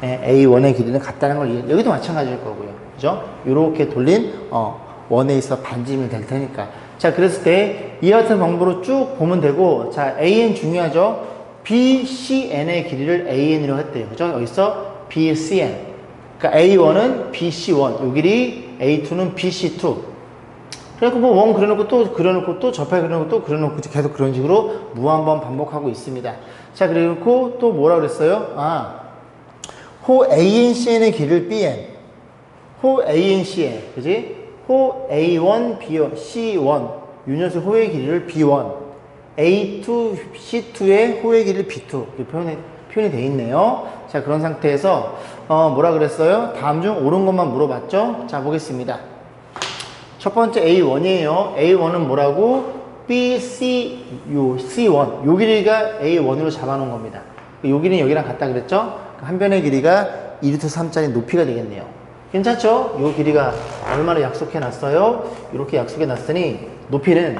A1의 길이는 같다는 걸 여기도 마찬가지일 거고요. 그죠? 요렇게 돌린, 원에 있어 반지름이 될 테니까. 자, 그랬을 때 이와 같은 방법으로 쭉 보면 되고, 자, AN 중요하죠? BCN의 길이를 AN이라고 했대요. 그죠? 여기서 BCN. 그러니까 A1은 BC1, 요 길이 A2는 BC2. 그래갖고 뭐 원 그려놓고 또 그려놓고 또 접해 그려놓고 또 그려놓고 계속 그런 식으로 무한번 반복하고 있습니다. 자, 그래놓고 또 뭐라 그랬어요? 호 ANCN의 길이를 BN. 호 ANCN. 그지? 호 A1, B1, C1, 요 녀석 호의 길이를 B1, A2, C2의 호의 길이를 B2 이렇게 표현이 되어 있네요. 자, 그런 상태에서 뭐라 그랬어요? 다음 중 옳은 것만 물어봤죠? 자, 보겠습니다. 첫 번째 A1이에요. A1은 뭐라고? C1, 요 길이가 A1으로 잡아놓은 겁니다. 요 길이는 여기랑 같다 그랬죠? 한 변의 길이가 2루트 3짜리 높이가 되겠네요. 괜찮죠? 요 길이가 얼마나 약속해 놨어요? 이렇게 약속해 놨으니 높이는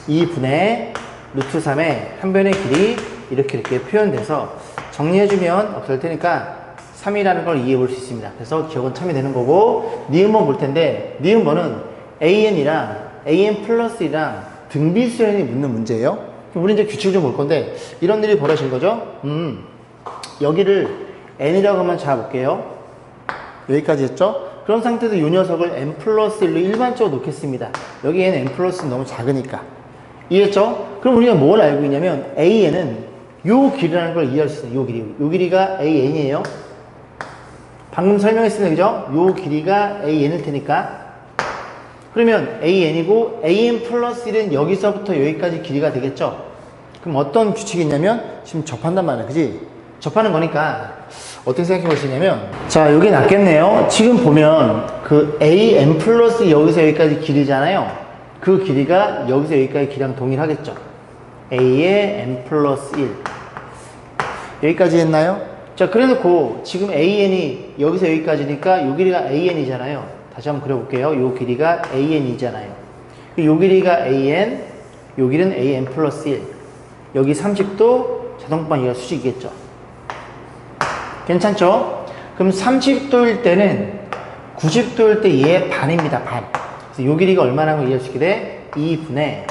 2분의 루트 3의 한 변의 길이 이렇게 표현돼서 정리해주면 없을 테니까 3이라는 걸 이해해 볼 수 있습니다. 그래서 기억은 참이 되는 거고, 니은번 볼 텐데, 니은번은 AN이랑 AN 플러스이랑 등비수열이 묻는 문제예요. 우리 이제 규칙을 좀 볼 건데, 이런 일이 벌어진 거죠? 여기를 N이라고 한번 잡아볼게요. 여기까지 했죠? 그런 상태에서 이 녀석을 n 플러스 1로 일반적으로 놓겠습니다. 여기에는 n 플러스는 너무 작으니까. 이해했죠? 그럼 우리가 뭘 알고 있냐면 AN은 요 길이라는 걸 이해할 수 있어요. 요 길이. 요 길이가 AN이에요. 방금 설명했습니다. 그죠? 요 길이가 AN일 테니까. 그러면 AN이고 AN 플러스 1은 여기서부터 여기까지 길이가 되겠죠? 그럼 어떤 규칙이 있냐면 지금 접한단 말이야. 그지? 접하는 거니까 어떻게 생각해 보시냐면, 자, 여기 낫겠네요. 지금 보면 그 AN 플러스 여기서 여기까지 길이잖아요. 그 길이가 여기서 여기까지 길이랑 동일하겠죠. A의 N 플러스 1 여기까지 했나요? 자, 그래놓고 지금 AN이 여기서 여기까지니까 요 길이가 AN이잖아요. 다시 한번 그려볼게요. 요 길이가 AN이잖아요. 요 길이가 AN, 요 길이는 AN 플러스 1. 여기 30도 자동반 이하 수직이겠죠. 괜찮죠? 그럼 30도일 때는 90도일 때 얘의 반입니다. 반. 그래서 요 길이가 얼마나 걸 이해할 수 있게 돼? 2분의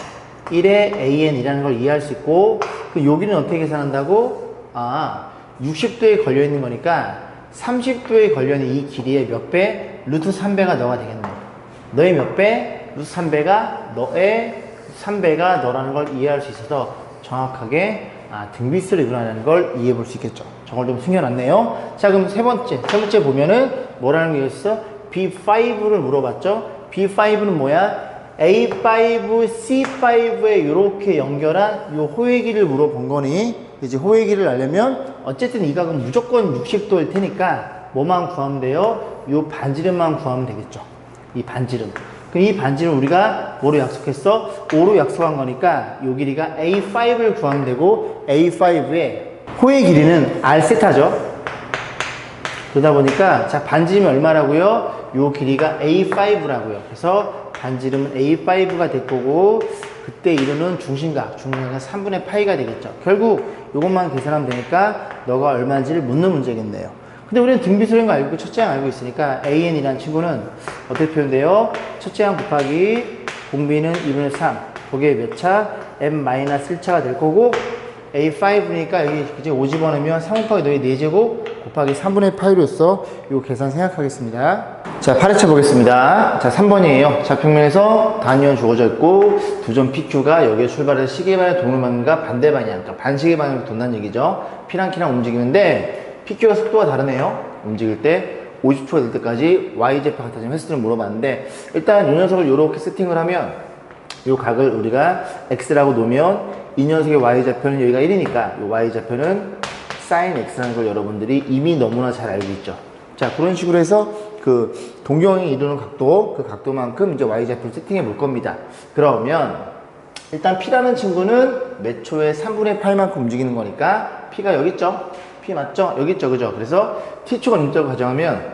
1의 AN이라는 걸 이해할 수 있고, 그 요 길이는 어떻게 계산한다고? 60도에 걸려 있는 거니까 30도에 걸려있는 이 길이의 몇 배? 루트 3배가 너가 되겠네. 너의 몇 배? 루트 3배가 너의 3배가 너라는 걸 이해할 수 있어서 정확하게 등비수를 이루어내는 걸 이해해 볼 수 있겠죠. 저걸 좀 숨겨놨네요. 자, 그럼 세 번째 보면은 뭐라는 게 있어? B5를 물어봤죠? B5는 뭐야? A5, C5에 이렇게 연결한 요 호외기를 물어본 거니, 이제 호외기를 알려면 어쨌든 이 각은 무조건 60도일 테니까 뭐만 구하면 돼요? 요 반지름만 구하면 되겠죠. 이 반지름. 그럼 이 반지름 우리가 뭐로 약속했어? 5로 약속한 거니까 요 길이가 A5를 구하면 되고, A5의 호의 길이는 R세타죠. 그러다 보니까 자, 반지름이 얼마라고요? 요 길이가 A5라고요. 그래서 반지름은 A5가 될 거고, 그때 이루는 중심각은 3분의 파이가 되겠죠. 결국 이것만 계산하면 되니까 너가 얼마인지를 묻는 문제겠네요. 근데 우리는 등비수인 거 알고 첫째 항 알고 있으니까 AN이라는 친구는 어떻게 표현돼요? 첫째 항 곱하기 공비는 2분의 3, 거기에 몇 차? M-1차가 될 거고, A5니까 여기 이제 5 집어넣으면 3 곱하기 너의 4제곱 곱하기 3분의 파이로서 이 계산 생각하겠습니다. 자, 8회차 보겠습니다. 자, 3번이에요. 좌평면에서 단위원 주어져 있고, 두 점 PQ가 여기에 출발해서 시계방의 동일방향과 반대 방향, 그러니까 반시계 방향으로 돈다는 얘기죠. P랑 Q랑 움직이는데, PQ가 속도가 다르네요. 움직일 때 50초가 될 때까지 Y좌표 같아지는 횟수를 물어봤는데, 일단 이 녀석을 이렇게 세팅을 하면, 이 각을 우리가 X라고 놓으면, 이 녀석의 Y좌표는 여기가 1이니까, 이 Y좌표는 sin X라는 걸 여러분들이 이미 너무나 잘 알고 있죠. 자, 그런 식으로 해서 그 동경이 이루는 각도, 그 각도만큼 이제 Y좌표를 세팅해 볼 겁니다. 그러면 일단 P라는 친구는 몇 초에 3분의 8만큼 움직이는 거니까 P가 여기 있죠? P 맞죠? 여기 있죠? 그죠? 그래서 T초가 움직였다고 가정하면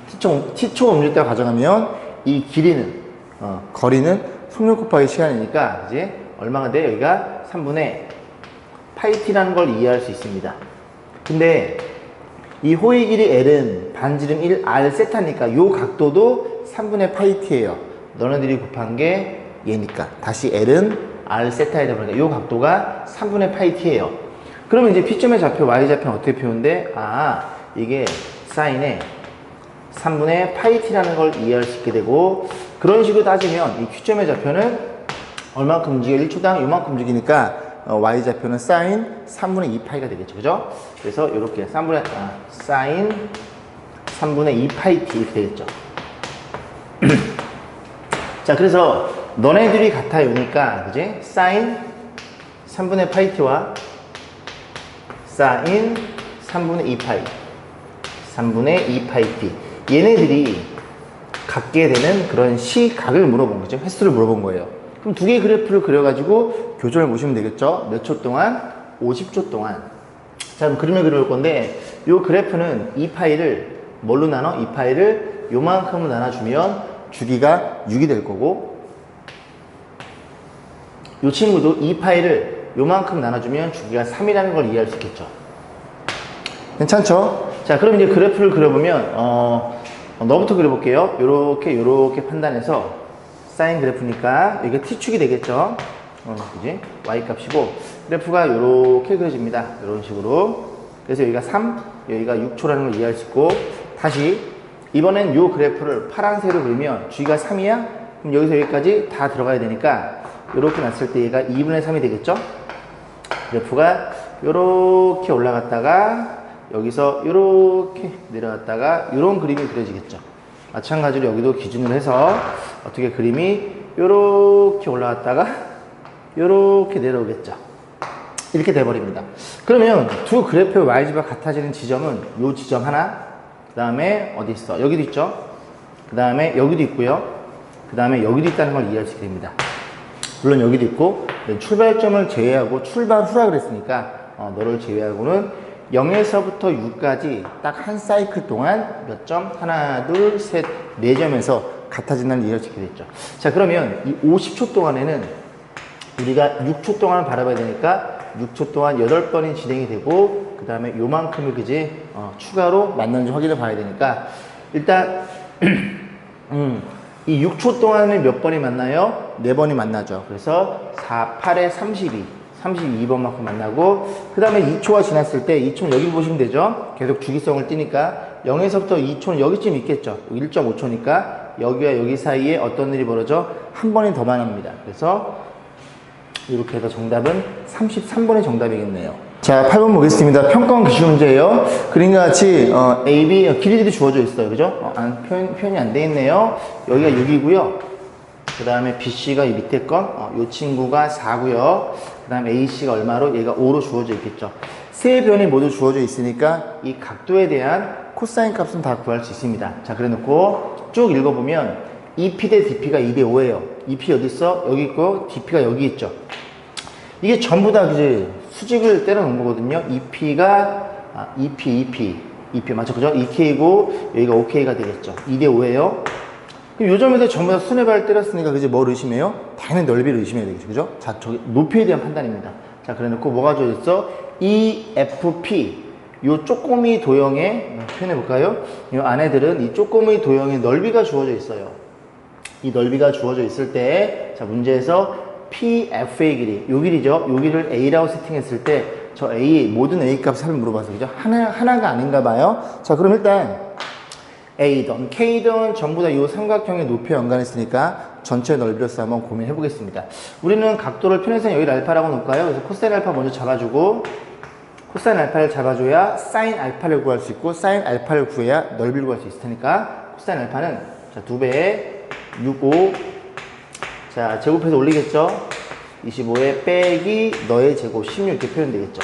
T초가 움직였다고 가정하면 이 길이는 거리는 속력 곱하기 시간이니까 이제 얼마가 돼? 여기가 3분의 파이T라는 걸 이해할 수 있습니다. 근데 이 호의 길이 L은 반지름 1 R 세타니까 요 각도도 3분의 파이T예요. 너네들이 곱한 게 얘니까. 다시 L은 R 세타이다 보니까 요 각도가 3분의 파이T예요. 그러면 이제 P점의 좌표, Y좌표는 어떻게 표현돼? 이게 사인의 3분의 파이T라는 걸 이해할 수 있게 되고, 그런 식으로 따지면 이 Q점의 좌표는 얼마큼 움직여? 1초당 요만큼 움직이니까 Y좌표는 사인 3분의 2파이가 되겠죠. 그죠? 그래서 이렇게 사인 3분의 2파이 t 이렇게 되겠죠. 자, 그래서 너네들이 같아요니까 그지? 사인 3분의 파이 t와 사인 3분의 2파이 3분의 2파이 t 얘네들이 같게 되는 그런 시각을 물어본 거죠. 횟수를 물어본 거예요. 그럼 두 개의 그래프를 그려가지고 교점을 보시면 되겠죠. 몇 초 동안? 50초 동안. 자, 그럼 그림을 그려볼 건데, 이 그래프는 이 파이를 뭘로 나눠? 이 파이를 요만큼으로 나눠주면 주기가 6이 될 거고, 이 친구도 이 파이를 요만큼 나눠주면 주기가 3이라는 걸 이해할 수 있겠죠. 괜찮죠? 자, 그럼 이제 그래프를 그려보면, 너부터 그려볼게요. 요렇게 판단해서 사인 그래프니까 이게 T축이 되겠죠. 그지? Y 값이고, 그래프가 이렇게 그려집니다. 이런 식으로. 그래서 여기가 3, 여기가 6초라는 걸 이해할 수 있고, 다시 이번엔 이 그래프를 파란색으로 그리면 주기가 3이야? 그럼 여기서 여기까지 다 들어가야 되니까 이렇게 놨을 때 얘가 2분의 3이 되겠죠? 그래프가 이렇게 올라갔다가 여기서 이렇게 내려갔다가 이런 그림이 그려지겠죠. 마찬가지로 여기도 기준으로 해서 어떻게 그림이 이렇게 올라갔다가 이렇게 내려오겠죠. 이렇게 돼버립니다. 그러면 두 그래프의 Y좌표가 같아지는 지점은 이 지점 하나, 그 다음에 어디 있어? 여기도 있죠? 그 다음에 여기도 있고요. 그 다음에 여기도 있다는 걸 이해할 수 있게 됩니다. 물론 여기도 있고, 출발점을 제외하고 출발 후라 그랬으니까 너를 제외하고는 0에서부터 6까지 딱 한 사이클 동안 몇 점? 하나, 둘, 셋, 4점에서 같아진다는 이해할 수 있게 됐죠. 자, 그러면 이 50초 동안에는 우리가 6초 동안을 바라봐야 되니까 6초 동안 8번이 진행이 되고, 그 다음에 요만큼을 그지 추가로 만나는지 확인을 봐야 되니까, 일단 이 6초 동안에 몇 번이 만나요? 4번이 만나죠. 그래서 4, 8에 32, 32번만큼 만나고, 그 다음에 2초가 지났을 때 2초는 여기 보시면 되죠. 계속 주기성을 띄니까 0에서부터 2초는 여기쯤 있겠죠. 1.5초니까 여기와 여기 사이에 어떤 일이 벌어져? 한 번이 더 많습니다. 그래서 이렇게 해서 정답은 33번이 정답이겠네요. 자, 8번 보겠습니다. 평가원 기출 문제예요. 그림과 같이 A, B 길이들이 주어져 있어요. 그죠? 표현이 안 돼 있네요. 여기가 6이고요. 그 다음에 BC가 이 밑에 이 친구가 4고요. 그 다음에 AC가 얼마로? 얘가 5로 주어져 있겠죠. 세 변이 모두 주어져 있으니까 이 각도에 대한 코사인 값은 다 구할 수 있습니다. 자, 그래 놓고 쭉 읽어보면 EP 대 DP가 2대 5예요. EP 어디 있어? 여기 있고 DP가 여기 있죠. 이게 전부 다 그지 수직을 때려 놓은 거거든요. EP가 EP 맞죠? 그죠? EK고 여기가 OK가 되겠죠. 2대 5예요. 그럼 요 점에서 전부 다 순회발 때렸으니까 그지 뭘 의심해요? 당연히 넓이를 의심해야 되겠죠. 그죠? 자, 저기 높이에 대한 판단입니다. 자, 그래 놓고 뭐가 주어져 있어? EFP 요 쪼꼬미 도형의 표현해 볼까요? 이 안에들은 이 쪼꼬미 도형의 넓이가 주어져 있어요. 이 넓이가 주어져 있을 때, 자, 문제에서 PF의 길이, 요 길이죠. 요 길이를 A라고 세팅했을 때, 저 A, 모든 A 값 을 물어봐서, 그죠? 하나가 아닌가 봐요. 자, 그럼 일단, A든 K든 전부 다 요 삼각형의 높이에 연관했으니까 전체 넓이로서 한번 고민해 보겠습니다. 우리는 각도를 편해서 여기를 알파라고 놓을까요? 그래서 코사인 알파 먼저 잡아주고, 코사인 알파를 잡아줘야 사인 알파를 구할 수 있고, 사인 알파를 구해야 넓이를 구할 수 있을 테니까, 코사인 알파는, 자, 2배에 6, 5. 자, 제곱해서 올리겠죠? 25에 빼기 너의 제곱 16 이렇게 표현되겠죠.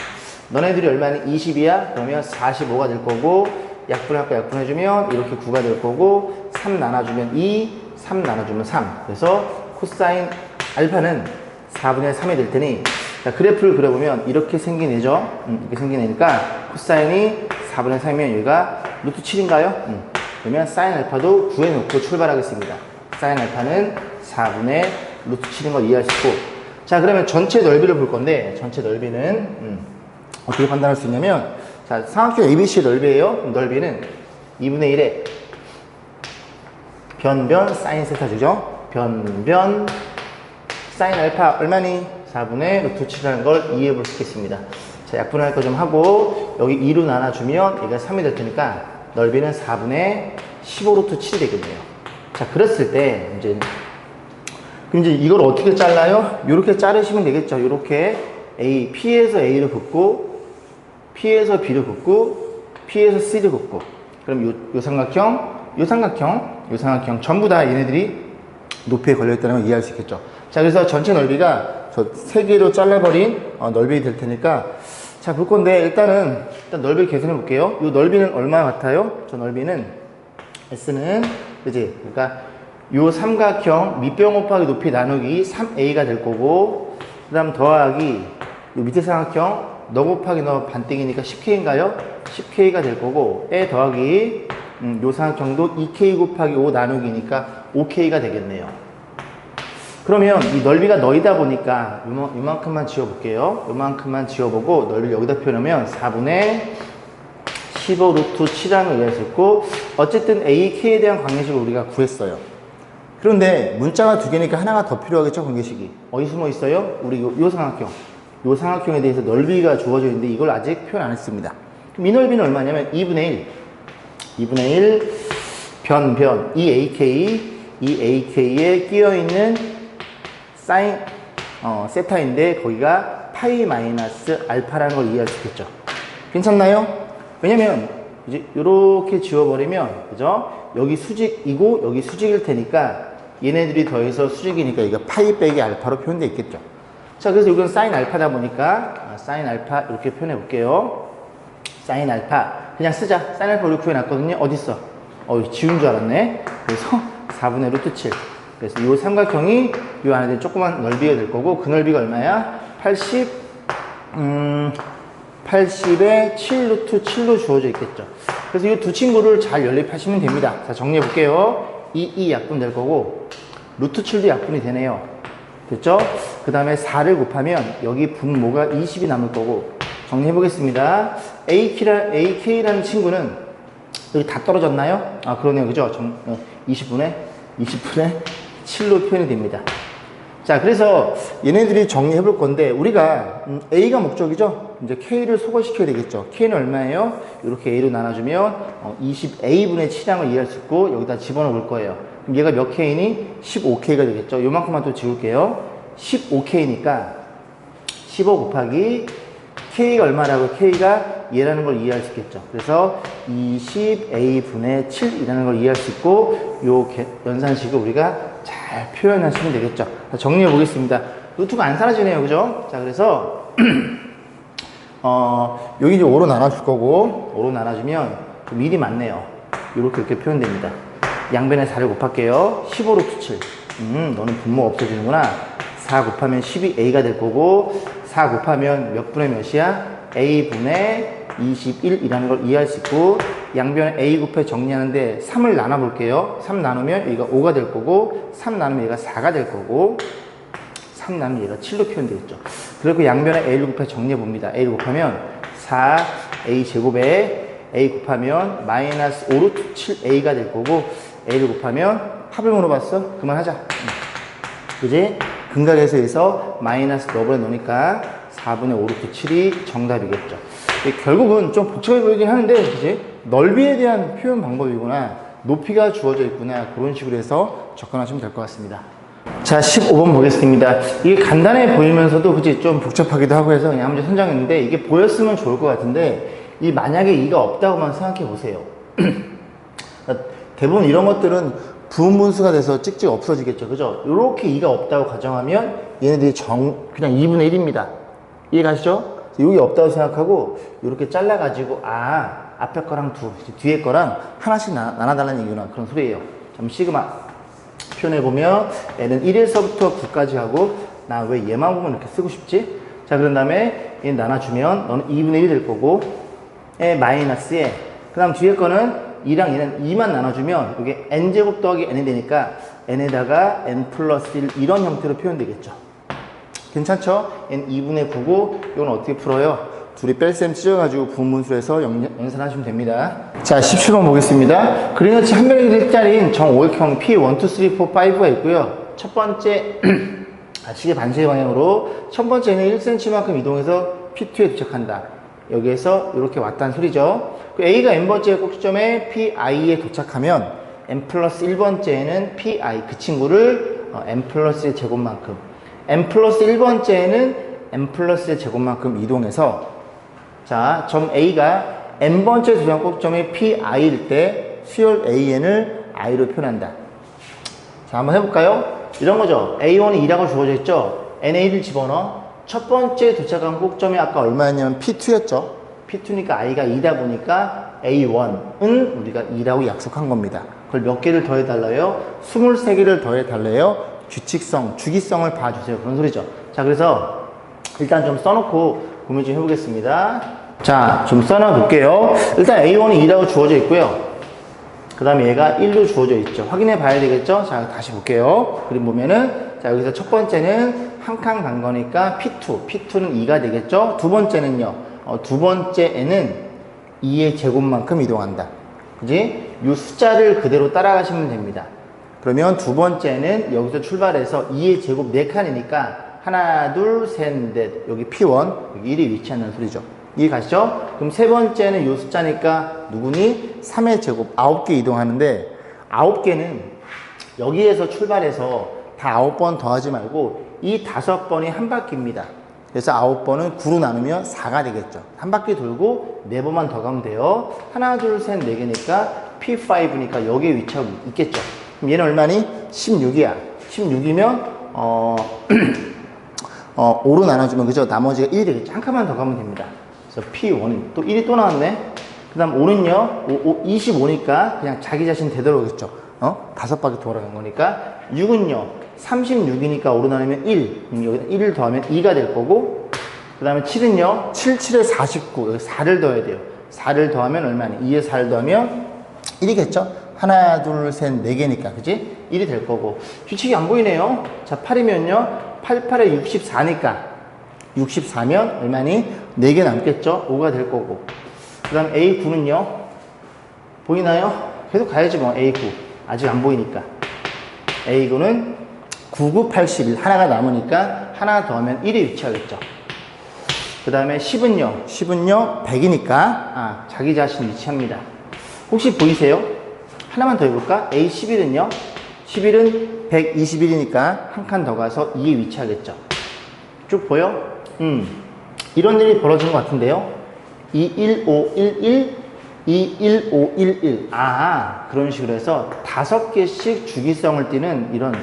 너네들이 얼마니? 20이야? 그러면 45가 될 거고, 약분할 거 약분해주면 이렇게 9가 될 거고, 3 나눠주면 2, 3 나눠주면 3. 그래서 코사인 알파는 4분의 3이 될 테니, 자, 그래프를 그려보면 이렇게 생긴 애죠? 이렇게 생긴 애니까 코사인이 4분의 3이면 여기가 루트 7인가요? 그러면 사인 알파도 구해놓고 출발하겠습니다. 사인 알파는 4분의 루트 7인 걸 이해할 수 있고, 자, 그러면 전체 넓이를 볼 건데, 전체 넓이는 어떻게 판단할 수 있냐면, 자, 삼각형 ABC의 넓이에요. 넓이는 2분의 1에 변변 사인 세타주죠. 변변 사인 알파 얼마니? 4분의 루트 7이라는 걸 이해해 볼 수 있겠습니다. 자, 약분할 거 좀 하고, 여기 2로 나눠주면 얘가 3이 될 테니까 넓이는 4분의 15 루트 7이 되겠네요. 자, 그랬을 때 그럼 이제 이걸 어떻게 잘라요? 이렇게 자르시면 되겠죠. 이렇게 P에서 A를 긋고, P에서 B를 긋고, P에서 C를 긋고, 그럼 요 삼각형 전부 다 얘네들이 높이에 걸려있다는 걸 이해할 수 있겠죠. 자, 그래서 전체 넓이가 저 3개로 잘라버린 넓이 될 테니까, 자, 볼 건데 일단 넓이를 계산해 볼게요. 이 넓이는 얼마 같아요? 저 넓이는 S는 그지? 그러니까 요 삼각형 밑변 곱하기 높이 나누기 3A가 될 거고, 그 다음 더하기 요 밑에 삼각형 너 곱하기 너 반대기니까 10K인가요? 10K가 될 거고, 에 더하기 요 삼각형도 2K 곱하기 5 나누기니까 5K가 되겠네요. 그러면 이 넓이가 너이다 보니까 요만큼만 지워볼게요. 요만큼만 지워보고 넓이를 여기다 표현하면 4분의 15 루트 7이라는 걸 이해할 수 있고, 어쨌든 A, K에 대한 관계식을 우리가 구했어요. 그런데 문자가 2개니까 하나가 더 필요하겠죠, 관계식이. 어디 숨어 있어요? 우리 요 삼각형. 요 삼각형에 대해서 넓이가 주어져 있는데 이걸 아직 표현 안 했습니다. 그럼 이 넓이는 얼마냐면 2분의 1 변 이 AK에 끼어있는 사인 세타인데 거기가 파이 마이너스 알파라는 걸 이해할 수 있겠죠. 괜찮나요? 왜냐면 이제 이렇게 지워버리면, 그죠? 여기 수직이고 여기 수직일 테니까 얘네들이 더해서 수직이니까 이거 파이 빼기 알파로 표현되어 있겠죠. 자, 그래서 이건 사인 알파다 보니까 사인 알파 이렇게 표현해 볼게요. 사인 알파 그냥 쓰자. 사인 알파 우리 구해놨거든요. 어딨어? 지운 줄 알았네. 그래서 4분의 루트 7. 그래서 이 삼각형이 이 안에 조그만 넓이가 될 거고, 그 넓이가 얼마야? 80에 7 루트 7로 주어져 있겠죠. 그래서 이 두 친구를 잘 연립하시면 됩니다. 자, 정리해 볼게요. 이 약분 될 거고, 루트 7도 약분이 되네요. 됐죠? 그 다음에 4를 곱하면 여기 분모가 20이 남을 거고, 정리해 보겠습니다. AK라는 친구는 여기 다 떨어졌나요? 아, 그러네요. 그죠? 20분의 7로 표현이 됩니다. 자, 그래서 얘네들이 정리해 볼 건데, 우리가 A가 목적이죠? 이제 K를 소거시켜야 되겠죠? K는 얼마예요? 이렇게 A로 나눠주면 20A분의 7양을 이해할 수 있고, 여기다 집어넣어 볼 거예요. 그럼 얘가 몇 K니? 15K가 되겠죠? 요만큼만 또 지울게요. 15K니까 15 곱하기 K가 얼마라고? K가 얘라는 걸 이해할 수 있겠죠. 그래서 20A분의 7이라는 걸 이해할 수 있고, 요 연산식을 우리가 잘 표현하시면 되겠죠. 정리해 보겠습니다. 루트가 안 사라지네요. 그죠? 자, 그래서 여기 이제 5로 나눠줄 거고, 5로 나눠주면 좀 일이 많네요. 이렇게 표현됩니다. 양변에 4를 곱할게요. 15 루트 7. 너는 분모가 없어지는구나. 4 곱하면 12A가 될 거고, 4 곱하면 몇 분의 몇이야? A분의 21이라는 걸 이해할 수 있고, 양변에 A 곱해 정리하는데 3을 나눠볼게요. 3 나누면 여기가 5가 될 거고, 3 나누면 얘가 4가 될 거고, 3 나누면 얘가 7로 표현되겠죠. 그리고 양변에 A를 곱해 정리해봅니다. A를 곱하면 4A 제곱에 A 곱하면 마이너스 5 루트 7A가 될 거고, A를 곱하면 합을 물어봤어? 그만하자. 그지? 근각에서 마이너스 너블에 놓으니까 4분의 5 루트 7이 정답이겠죠. 결국은 좀 복잡해 보이긴 하는데, 그지? 넓이에 대한 표현 방법이구나, 높이가 주어져 있구나, 그런 식으로 해서 접근하시면 될 것 같습니다. 자, 15번 보겠습니다. 이게 간단해 보이면서도, 그지? 좀 복잡하기도 하고 해서 그냥 한 문제 선정했는데, 이게 보였으면 좋을 것 같은데, 만약에 이가 없다고만 생각해 보세요. 대부분 이런 것들은 부분분수가 돼서 찍찍 없어지겠죠. 그죠? 이렇게 2가 없다고 가정하면 얘네들이 그냥 2분의 1입니다. 이해 가시죠? 여기 없다고 생각하고 이렇게 잘라가지고, 앞에 거랑 뒤에 거랑 하나씩 나눠달라는 얘기구나, 그런 소리예요. 그럼 시그마 표현해보면 얘는 1에서부터 9까지 하고, 나 왜 얘만 보면 이렇게 쓰고 싶지? 자, 그런 다음에 얘 나눠주면 너는 2분의 1이 될 거고, 마이너스에, 그 다음 뒤에 거는 2랑 얘는 2만 나눠주면 이게 n제곱 더하기 n이 되니까 n에다가 n 플러스 1 이런 형태로 표현되겠죠. 괜찮죠? n 2분의 9고, 이건 어떻게 풀어요? 둘이 뺄셈 찢어가지고 부분분수에서 연산하시면 됩니다. 자, 17번 보겠습니다. 그린워치 한 변의 짜리인 정오획형 P1, 2, 3, 4, 5가 있고요. 첫 번째 시계 반시계 방향으로 첫 번째는 1cm만큼 이동해서 P2에 도착한다. 여기에서 이렇게 왔다는 소리죠. A가 n번째 꼭지점에 PI에 도착하면 n 플러스 1번째에는 PI, 그 친구를 n 플러스의 제곱만큼, n 플러스 1번째에는 n 플러스의 제곱만큼 이동해서, 자, 점 A가 n번째 도착 꼭지점이 PI일 때 수열 AN을 I로 표현한다. 자, 한번 해볼까요? 이런 거죠. A1이 2라고 주어져 있죠. n에 1을 집어넣어. 첫 번째 도착한 꼭점이 아까 얼마였냐면 P2였죠. P2니까 I가 2다 보니까 A1은 우리가 2라고 약속한 겁니다. 그걸 몇 개를 더해달래요? 23개를 더해달래요? 규칙성, 주기성을 봐주세요. 그런 소리죠. 자, 그래서 일단 좀 써놓고 고민 좀 해보겠습니다. 자, 좀 써놔볼게요. 일단 A1이 2라고 주어져 있고요. 그 다음에 얘가 1로 주어져 있죠. 확인해 봐야 되겠죠? 자, 다시 볼게요. 그림 보면은, 자, 여기서 첫 번째는 한 칸 간 거니까 P2는 2가 되겠죠? 두 번째는요, 두 번째에는 2의 제곱만큼 이동한다. 그지? 이 숫자를 그대로 따라가시면 됩니다. 그러면 두 번째는 여기서 출발해서 2의 제곱 4칸이니까 하나, 둘, 셋, 넷. 여기 P1, 여기 1이 위치한다는 소리죠. 이해 가시죠? 그럼 세 번째는 이 숫자니까 누구니? 3의 제곱 9개 이동하는데, 9개는 여기에서 출발해서 다 9번 더하지 말고 이 5번이 한 바퀴입니다. 그래서 9번은 9로 나누면 4가 되겠죠. 한 바퀴 돌고 4번만 더 가면 돼요. 하나, 둘, 셋, 4개니까 P5니까 여기에 위치하고 있겠죠. 그럼 얘는 얼마니? 16이야. 16이면 5로 나눠주면, 그죠? 나머지가 1이 되겠죠. 한 칸만 더 가면 됩니다. 그래서 P1이 또 1이 또 나왔네. 그 다음 5는요, 25니까 그냥 자기 자신 되돌아오겠죠. 5바퀴 돌아간 거니까. 6은요, 36이니까 5로 나누면 1. 여기다 1을 더하면 2가 될 거고, 그 다음에 7은요, 7, 7에 49. 여기 4를 더해야 돼요. 4를 더하면 얼마니? 2에 4를 더하면 1이겠죠? 하나, 둘, 셋, 4개니까. 그지? 1이 될 거고. 규칙이 안 보이네요. 자, 8이면요, 8, 8에 64니까. 64면 얼마니? 4개 남겠죠? 5가 될 거고. 그 다음 A9는요, 보이나요? 계속 가야지 뭐, A9. 아직 안 보이니까. A9는 99, 81 하나가 남으니까 하나 더하면 1에 위치하겠죠. 그 다음에 10은요 100이니까 자기 자신 위치합니다. 혹시 보이세요? 하나만 더 해볼까? A11은요 11은 121이니까 한 칸 더 가서 2에 위치하겠죠. 쭉 보여? 이런 일이 벌어진 것 같은데요. 21511 21511 그런 식으로 해서 5개씩 주기성을 띠는 이런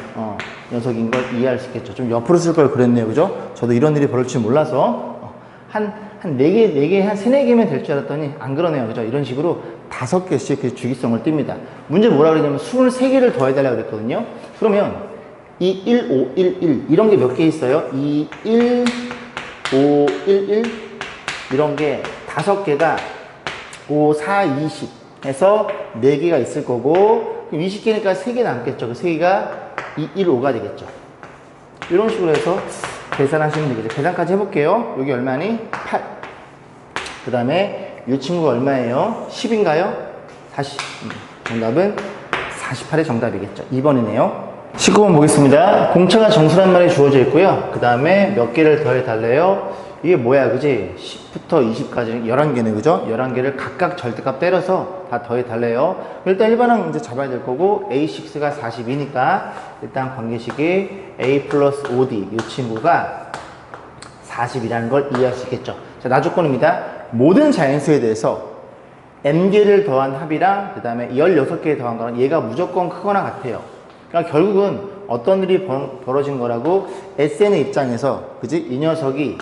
녀석인 걸 이해할 수 있겠죠. 좀 옆으로 쓸 걸 그랬네요. 그죠? 저도 이런 일이 벌어질 줄 몰라서 한 4개, 한 3, 4개면 될 줄 알았더니 안 그러네요. 그죠? 이런 식으로 5개씩 주기성을 띱니다. 문제 뭐라 그러냐면 23개를 더해달라고 그랬거든요. 그러면 21511 이런 게 몇 개 있어요? 21511 이런 게 5개가 5, 4, 20 해서 4개가 있을 거고 20개니까 3개 남겠죠. 그 3개가 215가 되겠죠. 이런 식으로 해서 계산하시면 되겠죠. 계산까지 해볼게요. 여기 얼마니? 8. 그 다음에 이 친구가 얼마예요? 10인가요? 40. 정답은 48의 정답이겠죠. 2번이네요. 19번 보겠습니다. 공차가 정수란 말이 주어져 있고요. 그 다음에 몇 개를 더해 달래요? 이게 뭐야, 그지? 10부터 20까지 11개네, 그죠? 11개를 각각 절대값 때려서 다 더해 달래요. 일단 일반항 이제 잡아야 될 거고, A6가 42니까 일단 관계식이 A 플러스 OD, 이 친구가 40이라는 걸 이해할 수 있겠죠. 자, 나조건입니다. 모든 자연수에 대해서 N개를 더한 합이랑 그 다음에 16개 더한 거랑 얘가 무조건 크거나 같아요. 그러니까 결국은 어떤 일이 벌어진 거라고 SN의 입장에서, 그지? 이 녀석이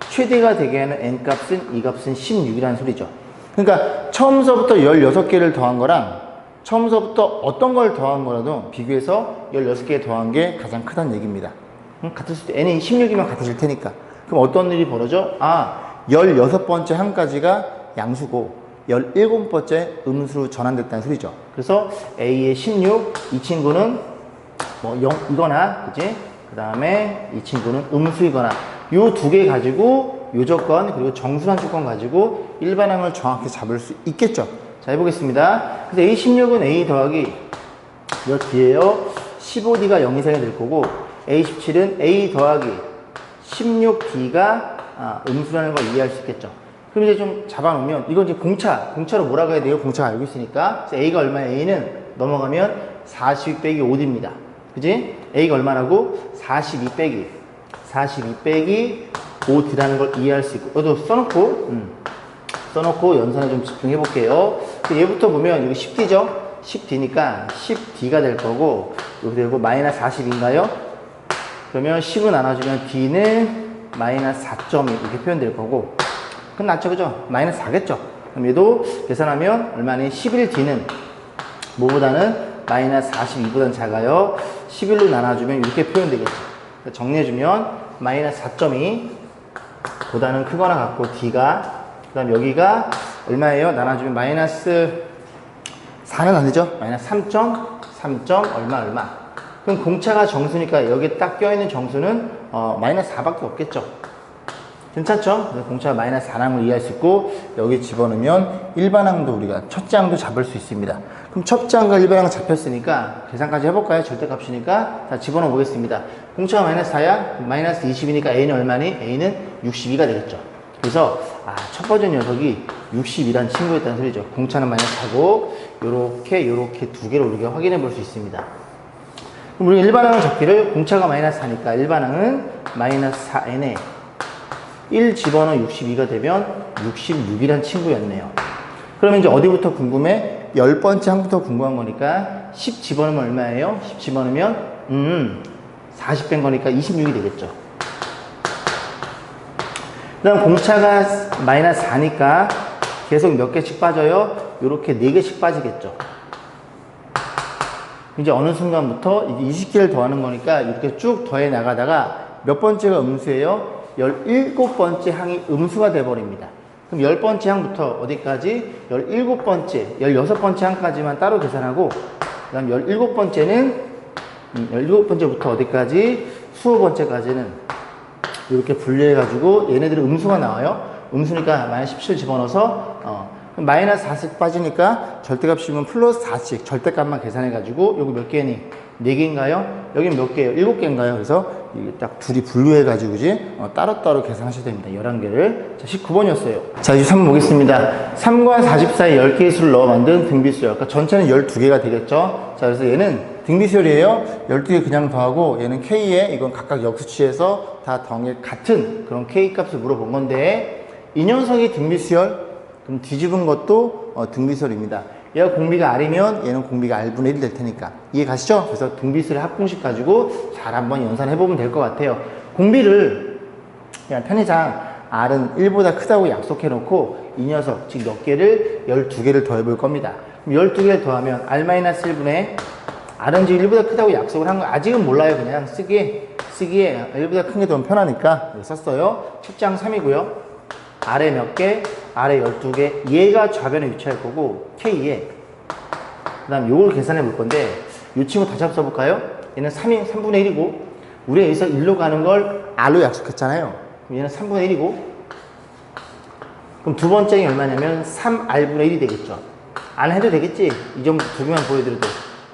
최대가 되게 하는 N값은 이 값은 16이라는 소리죠. 그러니까 처음서부터 16개를 더한 거랑 처음서부터 어떤 걸 더한 거라도 비교해서 16개 더한 게 가장 크다는 얘기입니다. 같을 수도 N이 16이면 같아질 테니까. 그럼 어떤 일이 벌어져? 16번째 항까지가 양수고 17번째 음수로 전환됐다는 소리죠. 그래서 A의 16, 이 친구는 뭐 0이거나, 그지? 그 다음에 이 친구는 음수이거나, 요 2개 가지고 요 조건, 그리고 정수란 조건 가지고 일반항을 정확히 잡을 수 있겠죠. 자, 해보겠습니다. 그래서 A16은 A 더하기 몇 D예요? 15D가 0 이상이 될 거고, A17은 A 더하기 16D가 음수라는 걸 이해할 수 있겠죠. 그럼 이제 좀 잡아놓으면, 이건 이제 공차로 뭐라고 해야 돼요? 공차가 알고 있으니까. 그래서 A가 얼마야? A는 넘어가면 42 빼기 5D입니다. 그지? A가 얼마라고? 42 빼기 5D라는 걸 이해할 수 있고, 이것도 써놓고 연산에 좀 집중해 볼게요. 얘부터 보면 여기 10D죠? 10D니까 10D가 될 거고, 여기 되고 마이너스 40인가요? 그러면 10을 나눠주면 D는 마이너스 4.2 이렇게 표현될 거고, 그럼 낫죠, 그죠? 마이너스 4겠죠? 그럼 얘도 계산하면 얼마니? 11D는 뭐보다는 마이너스 42보다는 작아요. 11로 나눠주면 이렇게 표현되겠죠. 정리해주면 마이너스 4.2 보다는 크거나 같고 D가, 그 다음 여기가 얼마예요? 나눠주면 마이너스 4는 안 되죠? 마이너스 3점 얼마. 그럼 공차가 정수니까 여기에 딱 껴있는 정수는 마이너스 4밖에 없겠죠. 괜찮죠? 공차가 마이너스 4랑을 이해할 수 있고, 여기 집어넣으면 일반항도 우리가 첫째 항도 잡을 수 있습니다. 그럼 첫째 항과 일반항 잡혔으니까 계산까지 해볼까요? 절대값이니까. 자, 집어넣어 보겠습니다. 공차가 마이너스 4야? 마이너스 20이니까 A는 얼마니? A는 62가 되겠죠. 그래서 첫 번째 녀석이 62란 친구였다는 소리죠. 공차는 마이너스 4고 요렇게 2개로 우리가 확인해 볼 수 있습니다. 그럼 우리가 일반항을 잡기를, 공차가 마이너스 4니까 일반항은 마이너스 4n에 1 집어넣어 62가 되면 66이란 친구였네요. 그러면 이제 어디부터 궁금해? 10번째 항부터 궁금한 거니까 10 집어넣으면 얼마예요? 10 집어넣으면 40 뺀 거니까 26이 되겠죠. 그 다음 공차가 마이너스 4니까 계속 몇 개씩 빠져요? 요렇게 4개씩 빠지겠죠. 이제 어느 순간부터 이제 20개를 더하는 거니까 이렇게 쭉 더해 나가다가 몇 번째가 음수예요? 17번째 항이 음수가 돼버립니다. 그럼 10번째 항부터 어디까지? 17번째, 16번째 항까지만 따로 계산하고, 그 다음 17번째부터 어디까지? 20번째까지는 이렇게 분리해가지고 얘네들은 음수가 나와요. 음수니까 마이너스 17 집어넣어서, 그럼 마이너스 4씩 빠지니까 절대값 씌우면 플러스 4씩 절대값만 계산해가지고, 요거 몇 개니? 4개인가요? 여긴 몇 개예요? 7개인가요? 그래서 이게 딱 둘이 분류해가지고, 그지? 따로따로 계산하셔야 됩니다. 11개를. 자, 19번이었어요. 자, 23번 보겠습니다. 3과 40 사이 10개의 수를 넣어 만든 등비수열. 그러니까 전체는 12개가 되겠죠? 자, 그래서 얘는 등비수열이에요. 12개 그냥 더하고, 얘는 K에, 이건 각각 역수치에서 다 더한 게 같은 그런 K 값을 물어본 건데, 이 녀석이 등비수열? 그럼 뒤집은 것도 등비수열입니다. 얘가 공비가 R이면 얘는 공비가 R분의 1 될 테니까. 이해 가시죠? 그래서 등비수열의 합공식 가지고 잘 한번 연산해보면 될 것 같아요. 공비를 그냥 편의상 R은 1보다 크다고 약속해놓고 이 녀석, 즉 몇 개를 12개를 더해볼 겁니다. 그럼 12개를 더하면 R-1분의 R은 지금 1보다 크다고 약속을 한 거 아직은 몰라요. 그냥 쓰기에 1보다 큰 게 더 편하니까 썼어요. 첫장 3이고요. R에 몇 개? R에 12개. 얘가 좌변에 위치할 거고 K에 그 다음 요걸 계산해 볼 건데 이 친구 다시 한번 써볼까요? 얘는 3분의 1이고 우리가 여기서 1로 가는 걸 R로 약속했잖아요. 그럼 얘는 3분의 1이고 그럼 두 번째는 얼마냐면 3R분의 1이 되겠죠. 안 해도 되겠지? 이 정도 두 개만 보여드려도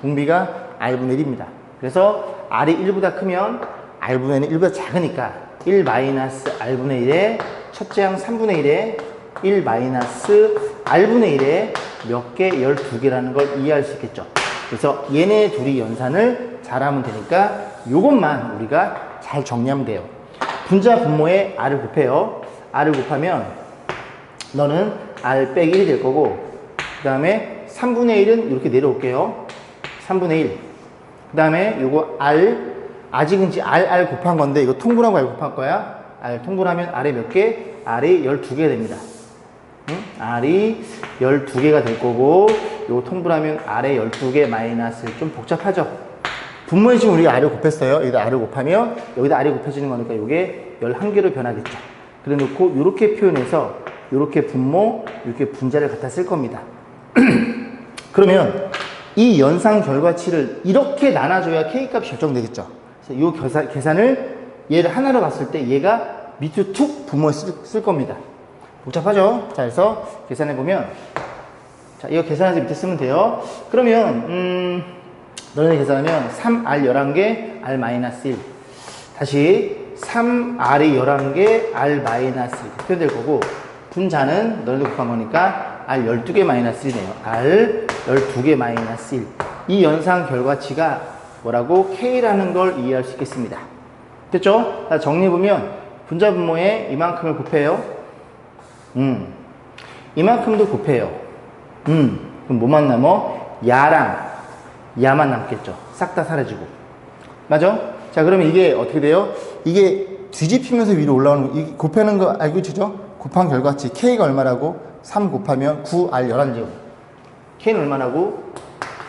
공비가 R분의 1입니다. 그래서 R이 1보다 크면 R분의 1은 1보다 작으니까 1-R분의 1에 첫째 항 3분의 1에 1-R분의 1에 몇 개? 12개라는 걸 이해할 수 있겠죠. 그래서 얘네 둘이 연산을 잘하면 되니까 요것만 우리가 잘 정리하면 돼요. 분자 분모에 R을 곱해요. R을 곱하면 너는 R 빼기 1이 될 거고 그 다음에 3분의 1은 이렇게 내려올게요. 3분의 1. 그 다음에 요거 R 아직은 R 곱한 건데 이거 통분하고 R 곱할 거야. R 통분하면 R에 몇 개? R이 12개가 됩니다. 응? R이 12개가 될 거고 요거 통분하면 R에 12개 마이너스 좀 복잡하죠? 분모에 지금 우리가 R을 곱했어요. 여기다 R을 곱하면 여기다 R이 곱해지는 거니까 요게 11개로 변하겠죠. 그래 놓고 요렇게 표현해서 요렇게 분모, 이렇게 분자를 갖다 쓸 겁니다. 그러면 이 연산 결과치를 이렇게 나눠줘야 K값이 결정되겠죠. 그래서 요 계산을 얘를 하나로 봤을 때 얘가 밑으로 툭 분모에 쓸 겁니다. 복잡하죠? 자, 그래서 계산해보면, 자, 이거 계산해서 밑에 쓰면 돼요. 그러면, 너네 계산하면 3R 11개, R-1. 다시 3R이 11개, R-1 이렇게 표현될 거고, 분자는 너네도 곱한 거니까 R 12개 마이너스 1이네요. R 12개 마이너스 1. 이 연산 결과치가 뭐라고? K라는 걸 이해할 수 있겠습니다. 됐죠? 자, 정리해보면, 분자 분모에 이만큼을 곱해요. 이만큼도 곱해요. 그럼 뭐만 남어? 야랑 야만 남겠죠. 싹 다 사라지고. 맞아? 자, 그러면 이게 어떻게 돼요? 이게 뒤집히면서 위로 올라오는 거, 곱하는 거 알고 있죠? 곱한 결과치 K가 얼마라고? 3 곱하면 9R 11제곱. K는 얼마라고?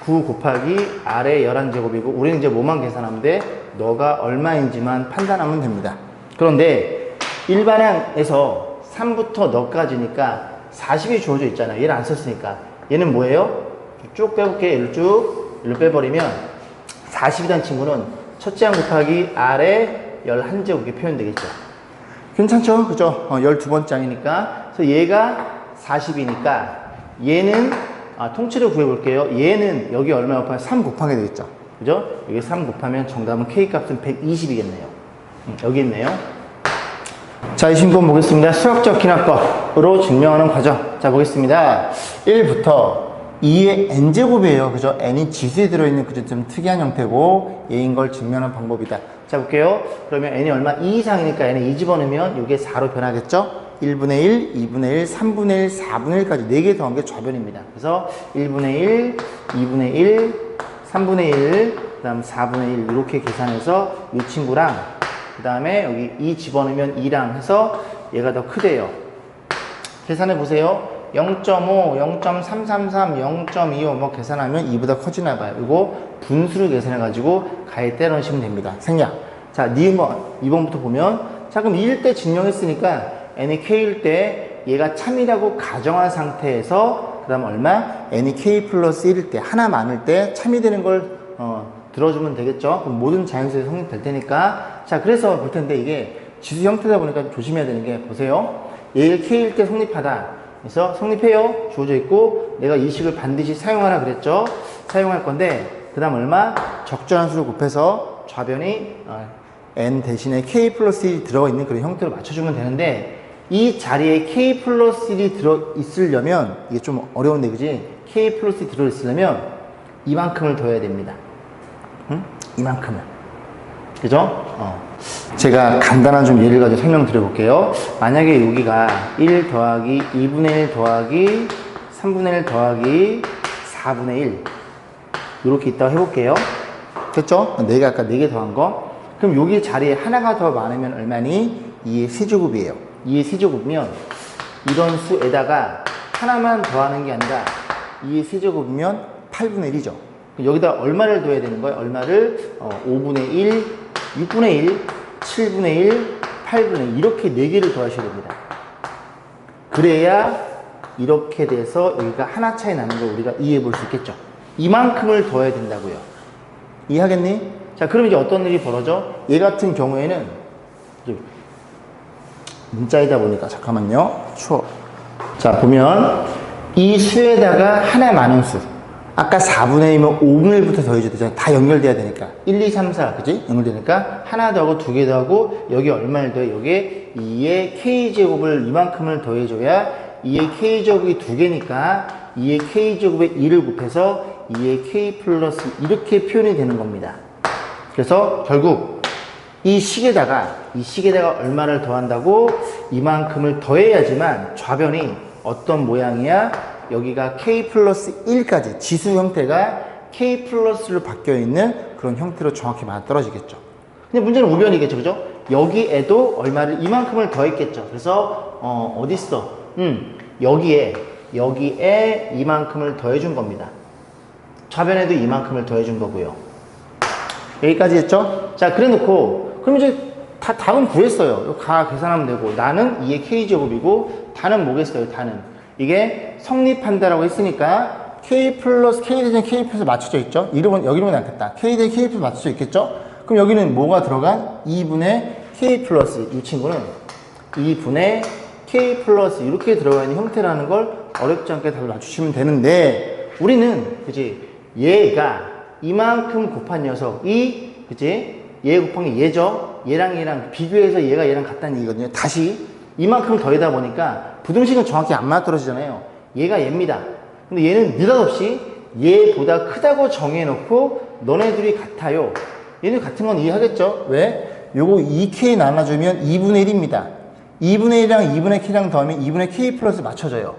9 곱하기 R의 11제곱이고 우리는 이제 뭐만 계산하면 돼? 너가 얼마인지만 판단하면 됩니다. 그런데 일반항에서 3부터 너까지니까 40이 주어져 있잖아요. 얘를 안 썼으니까. 얘는 뭐예요? 쭉 빼볼게. 얘를 쭉 일로 빼버리면 40이라는 친구는 첫째 항 곱하기 R의 11제곱이 표현되겠죠. 괜찮죠? 그죠? 12번째 항이니까. 그래서 얘가 40이니까 얘는 통째로 구해볼게요. 얘는 여기 얼마 곱하면 3 곱하게 되겠죠. 그죠? 여기 3 곱하면 정답은 K값은 120이겠네요. 여기 있네요. 자, 20번 보겠습니다. 수학적 기하법으로 증명하는 과정. 자, 보겠습니다. 1부터 2의 n제곱이에요. 그죠? n이 지수에 들어있는 그죠? 좀 특이한 형태고 얘인 걸 증명하는 방법이다. 자, 볼게요. 그러면 n이 얼마? 2 이상이니까 n에 2 집어넣으면 이게 4로 변하겠죠? 1분의 1, 2분의 1, 3분의 1, 4분의 1까지 4개 더한 게 좌변입니다. 그래서 1분의 1, 2분의 1, 3분의 1, 그 다음 4분의 1 이렇게 계산해서 이 친구랑 그 다음에 여기 2 집어넣으면 2랑 해서 얘가 더 크대요. 계산해 보세요. 0.5, 0.333, 0.25 뭐 계산하면 2보다 커지나 봐요. 이거 분수를 계산해 가지고 가에 때려 넣으시면 됩니다. 생략. 자, 니은번 2번부터 보면 자, 그럼 2일 때 증명했으니까 n이 k일 때 얘가 참이라고 가정한 상태에서 그 다음 얼마? n이 k 플러스 1일 때 하나 많을 때 참이 되는 걸 들어주면 되겠죠. 그럼 모든 자연수에 성립될 테니까. 자, 그래서 볼 텐데 이게 지수 형태다 보니까 조심해야 되는 게 보세요. 얘가 k일 때 성립하다. 그래서 성립해요. 주어져 있고 내가 이 식을 반드시 사용하라 그랬죠. 사용할 건데 그 다음 얼마? 적절한 수를 곱해서 좌변이 n 대신에 k 플러스 1이 들어있는 그런 형태로 맞춰주면 되는데 이 자리에 k 플러스 1이 들어있으려면 이게 좀 어려운데 그지? k 플러스 1이 들어있으려면 이만큼을 더해야 됩니다. 응? 이만큼을. 그죠? 제가 간단한 좀 예를 가지고 설명드려 볼게요. 만약에 여기가 1 더하기 2분의 1 더하기 3분의 1 더하기 4분의 1 이렇게 있다고 해볼게요. 됐죠? 4개 아까 4개 더한 거. 그럼 여기 자리에 하나가 더 많으면 얼마니? 2의 세제곱이에요. 2의 세제곱이면 이런 수에다가 하나만 더하는 게 아니라 2의 세제곱이면 8분의 1이죠. 여기다 얼마를 더해야 되는 거예요? 얼마를? 5분의 1, 6분의 1, 7분의 1, 8분의 1 이렇게 4개를 더하셔야 됩니다. 그래야 이렇게 돼서 여기가 하나 차이 나는 걸 우리가 이해해 볼 수 있겠죠. 이만큼을 더해야 된다고요. 이해하겠니? 자, 그럼 이제 어떤 일이 벌어져? 얘 같은 경우에는 문자이다 보니까 잠깐만요. 자, 보면 이 수에다가 하나 많은 수. 아까 4분의 1이면 5분의 1부터 더해줘야 되잖아요. 다 연결돼야 되니까. 1, 2, 3, 4. 그지? 연결되니까 하나 더하고 2개 더하고 여기 얼마를 더해? 여기에 2의 k제곱을 이만큼을 더해줘야 2의 k제곱이 2개니까 2의 k제곱에 2를 곱해서 2의 k 플러스 이렇게 표현이 되는 겁니다. 그래서 결국 이 식에다가 얼마를 더한다고? 이만큼을 더해야지만 좌변이 어떤 모양이야? 여기가 k 플러스 1까지 지수 형태가 k 플러스로 바뀌어 있는 그런 형태로 정확히 맞아떨어지겠죠. 근데 문제는 우변이겠죠, 그죠? 여기에도 얼마를 이만큼을 더했겠죠. 그래서 어디 있어? 여기에 이만큼을 더해준 겁니다. 좌변에도 이만큼을 더해준 거고요. 여기까지 했죠? 자, 그래 놓고 그럼 이제 다 답은 구했어요. 가 계산하면 되고 나는 2의 k제곱이고 다는 뭐겠어요? 다는 이게 성립한다라고 했으니까 k 플러스 k 대신 k 플러스 맞춰져 있죠? 여기로는 낫겠다. k 대신 k 플러스 맞춰져 있겠죠? 그럼 여기는 뭐가 들어간? 2분의 k 플러스 이 친구는 2분의 k 플러스 이렇게 들어가 있는 형태라는 걸 어렵지 않게 답을 맞추시면 되는데 우리는 그지 얘가 이만큼 곱한 녀석이 그지 얘 곱한 게 얘죠. 얘랑 비교해서 얘가 얘랑 같다는 얘기거든요. 다시 이만큼 더하다 보니까 부등식은 정확히 안 맞아떨어지잖아요. 얘가 얘입니다. 근데 얘는 느닷없이 얘보다 크다고 정해놓고 너네들이 같아요. 얘는 같은 건 이해하겠죠? 왜? 요거 2k 나눠주면 2분의 1입니다. 2분의 1이랑 2분의 k랑 더하면 2분의 k 플러스 맞춰져요.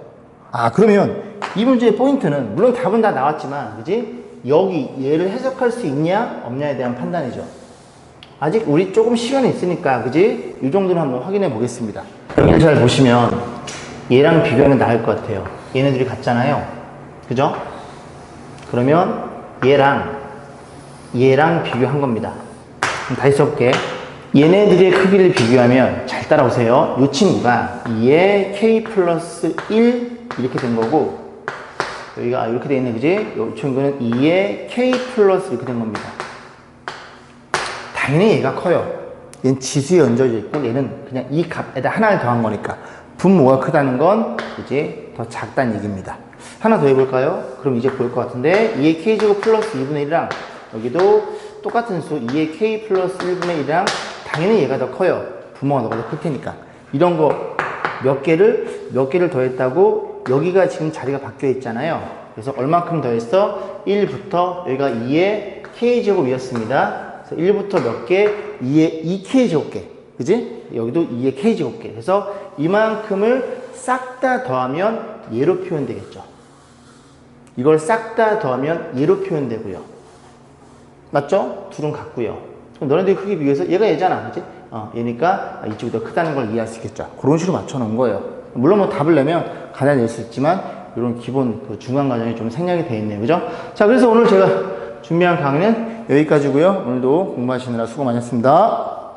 아, 그러면 이 문제의 포인트는 물론 답은 다 나왔지만 그지? 여기 얘를 해석할 수 있냐 없냐에 대한 판단이죠. 아직 우리 조금 시간이 있으니까 그지? 이 정도는 한번 확인해 보겠습니다. 여기를 잘 보시면 얘랑 비교하면 나을 것 같아요. 얘네들이 같잖아요. 그죠? 그러면 얘랑 비교한 겁니다. 그럼 다시 써볼게. 얘네들의 크기를 비교하면 잘 따라오세요. 이 친구가 2의 k 플러스 1 이렇게 된 거고 여기가 이렇게 돼 있네, 그지? 이 친구는 2의 k 플러스 이렇게 된 겁니다. 당연히 얘가 커요. 얘는 지수에 얹어져 있고 얘는 그냥 이 값에다 하나를 더한 거니까 분모가 크다는 건 이제 더 작다는 얘기입니다. 하나 더 해볼까요? 그럼 이제 보일 것 같은데 2의 k제곱 플러스 2분의 1이랑 여기도 똑같은 수 2의 k 플러스 1분의 1이랑 당연히 얘가 더 커요. 분모가 너가 더 클 테니까. 이런 거 몇 개를 더했다고 여기가 지금 자리가 바뀌어 있잖아요. 그래서 얼만큼 더했어? 1부터 여기가 2의 k제곱이었습니다. 그래서 1부터 몇 개? 2의 2k제곱개. 그지? 여기도 2의 k제곱개. 그래서 이만큼을 싹 다 더하면 얘로 표현되겠죠. 이걸 싹 다 더하면 얘로 표현되고요. 맞죠? 둘은 같고요. 그럼 너네들이 크게 비교해서 얘가 얘잖아. 그지? 얘니까 이쪽이 더 크다는 걸 이해할 수 있겠죠. 그런 식으로 맞춰 놓은 거예요. 물론 뭐 답을 내면 가능할 낼 수 있지만 이런 기본 그 중간 과정이 좀 생략이 되어 있네요. 그죠? 자, 그래서 오늘 제가 준비한 강의는 여기까지고요. 오늘도 공부하시느라 수고 많으셨습니다.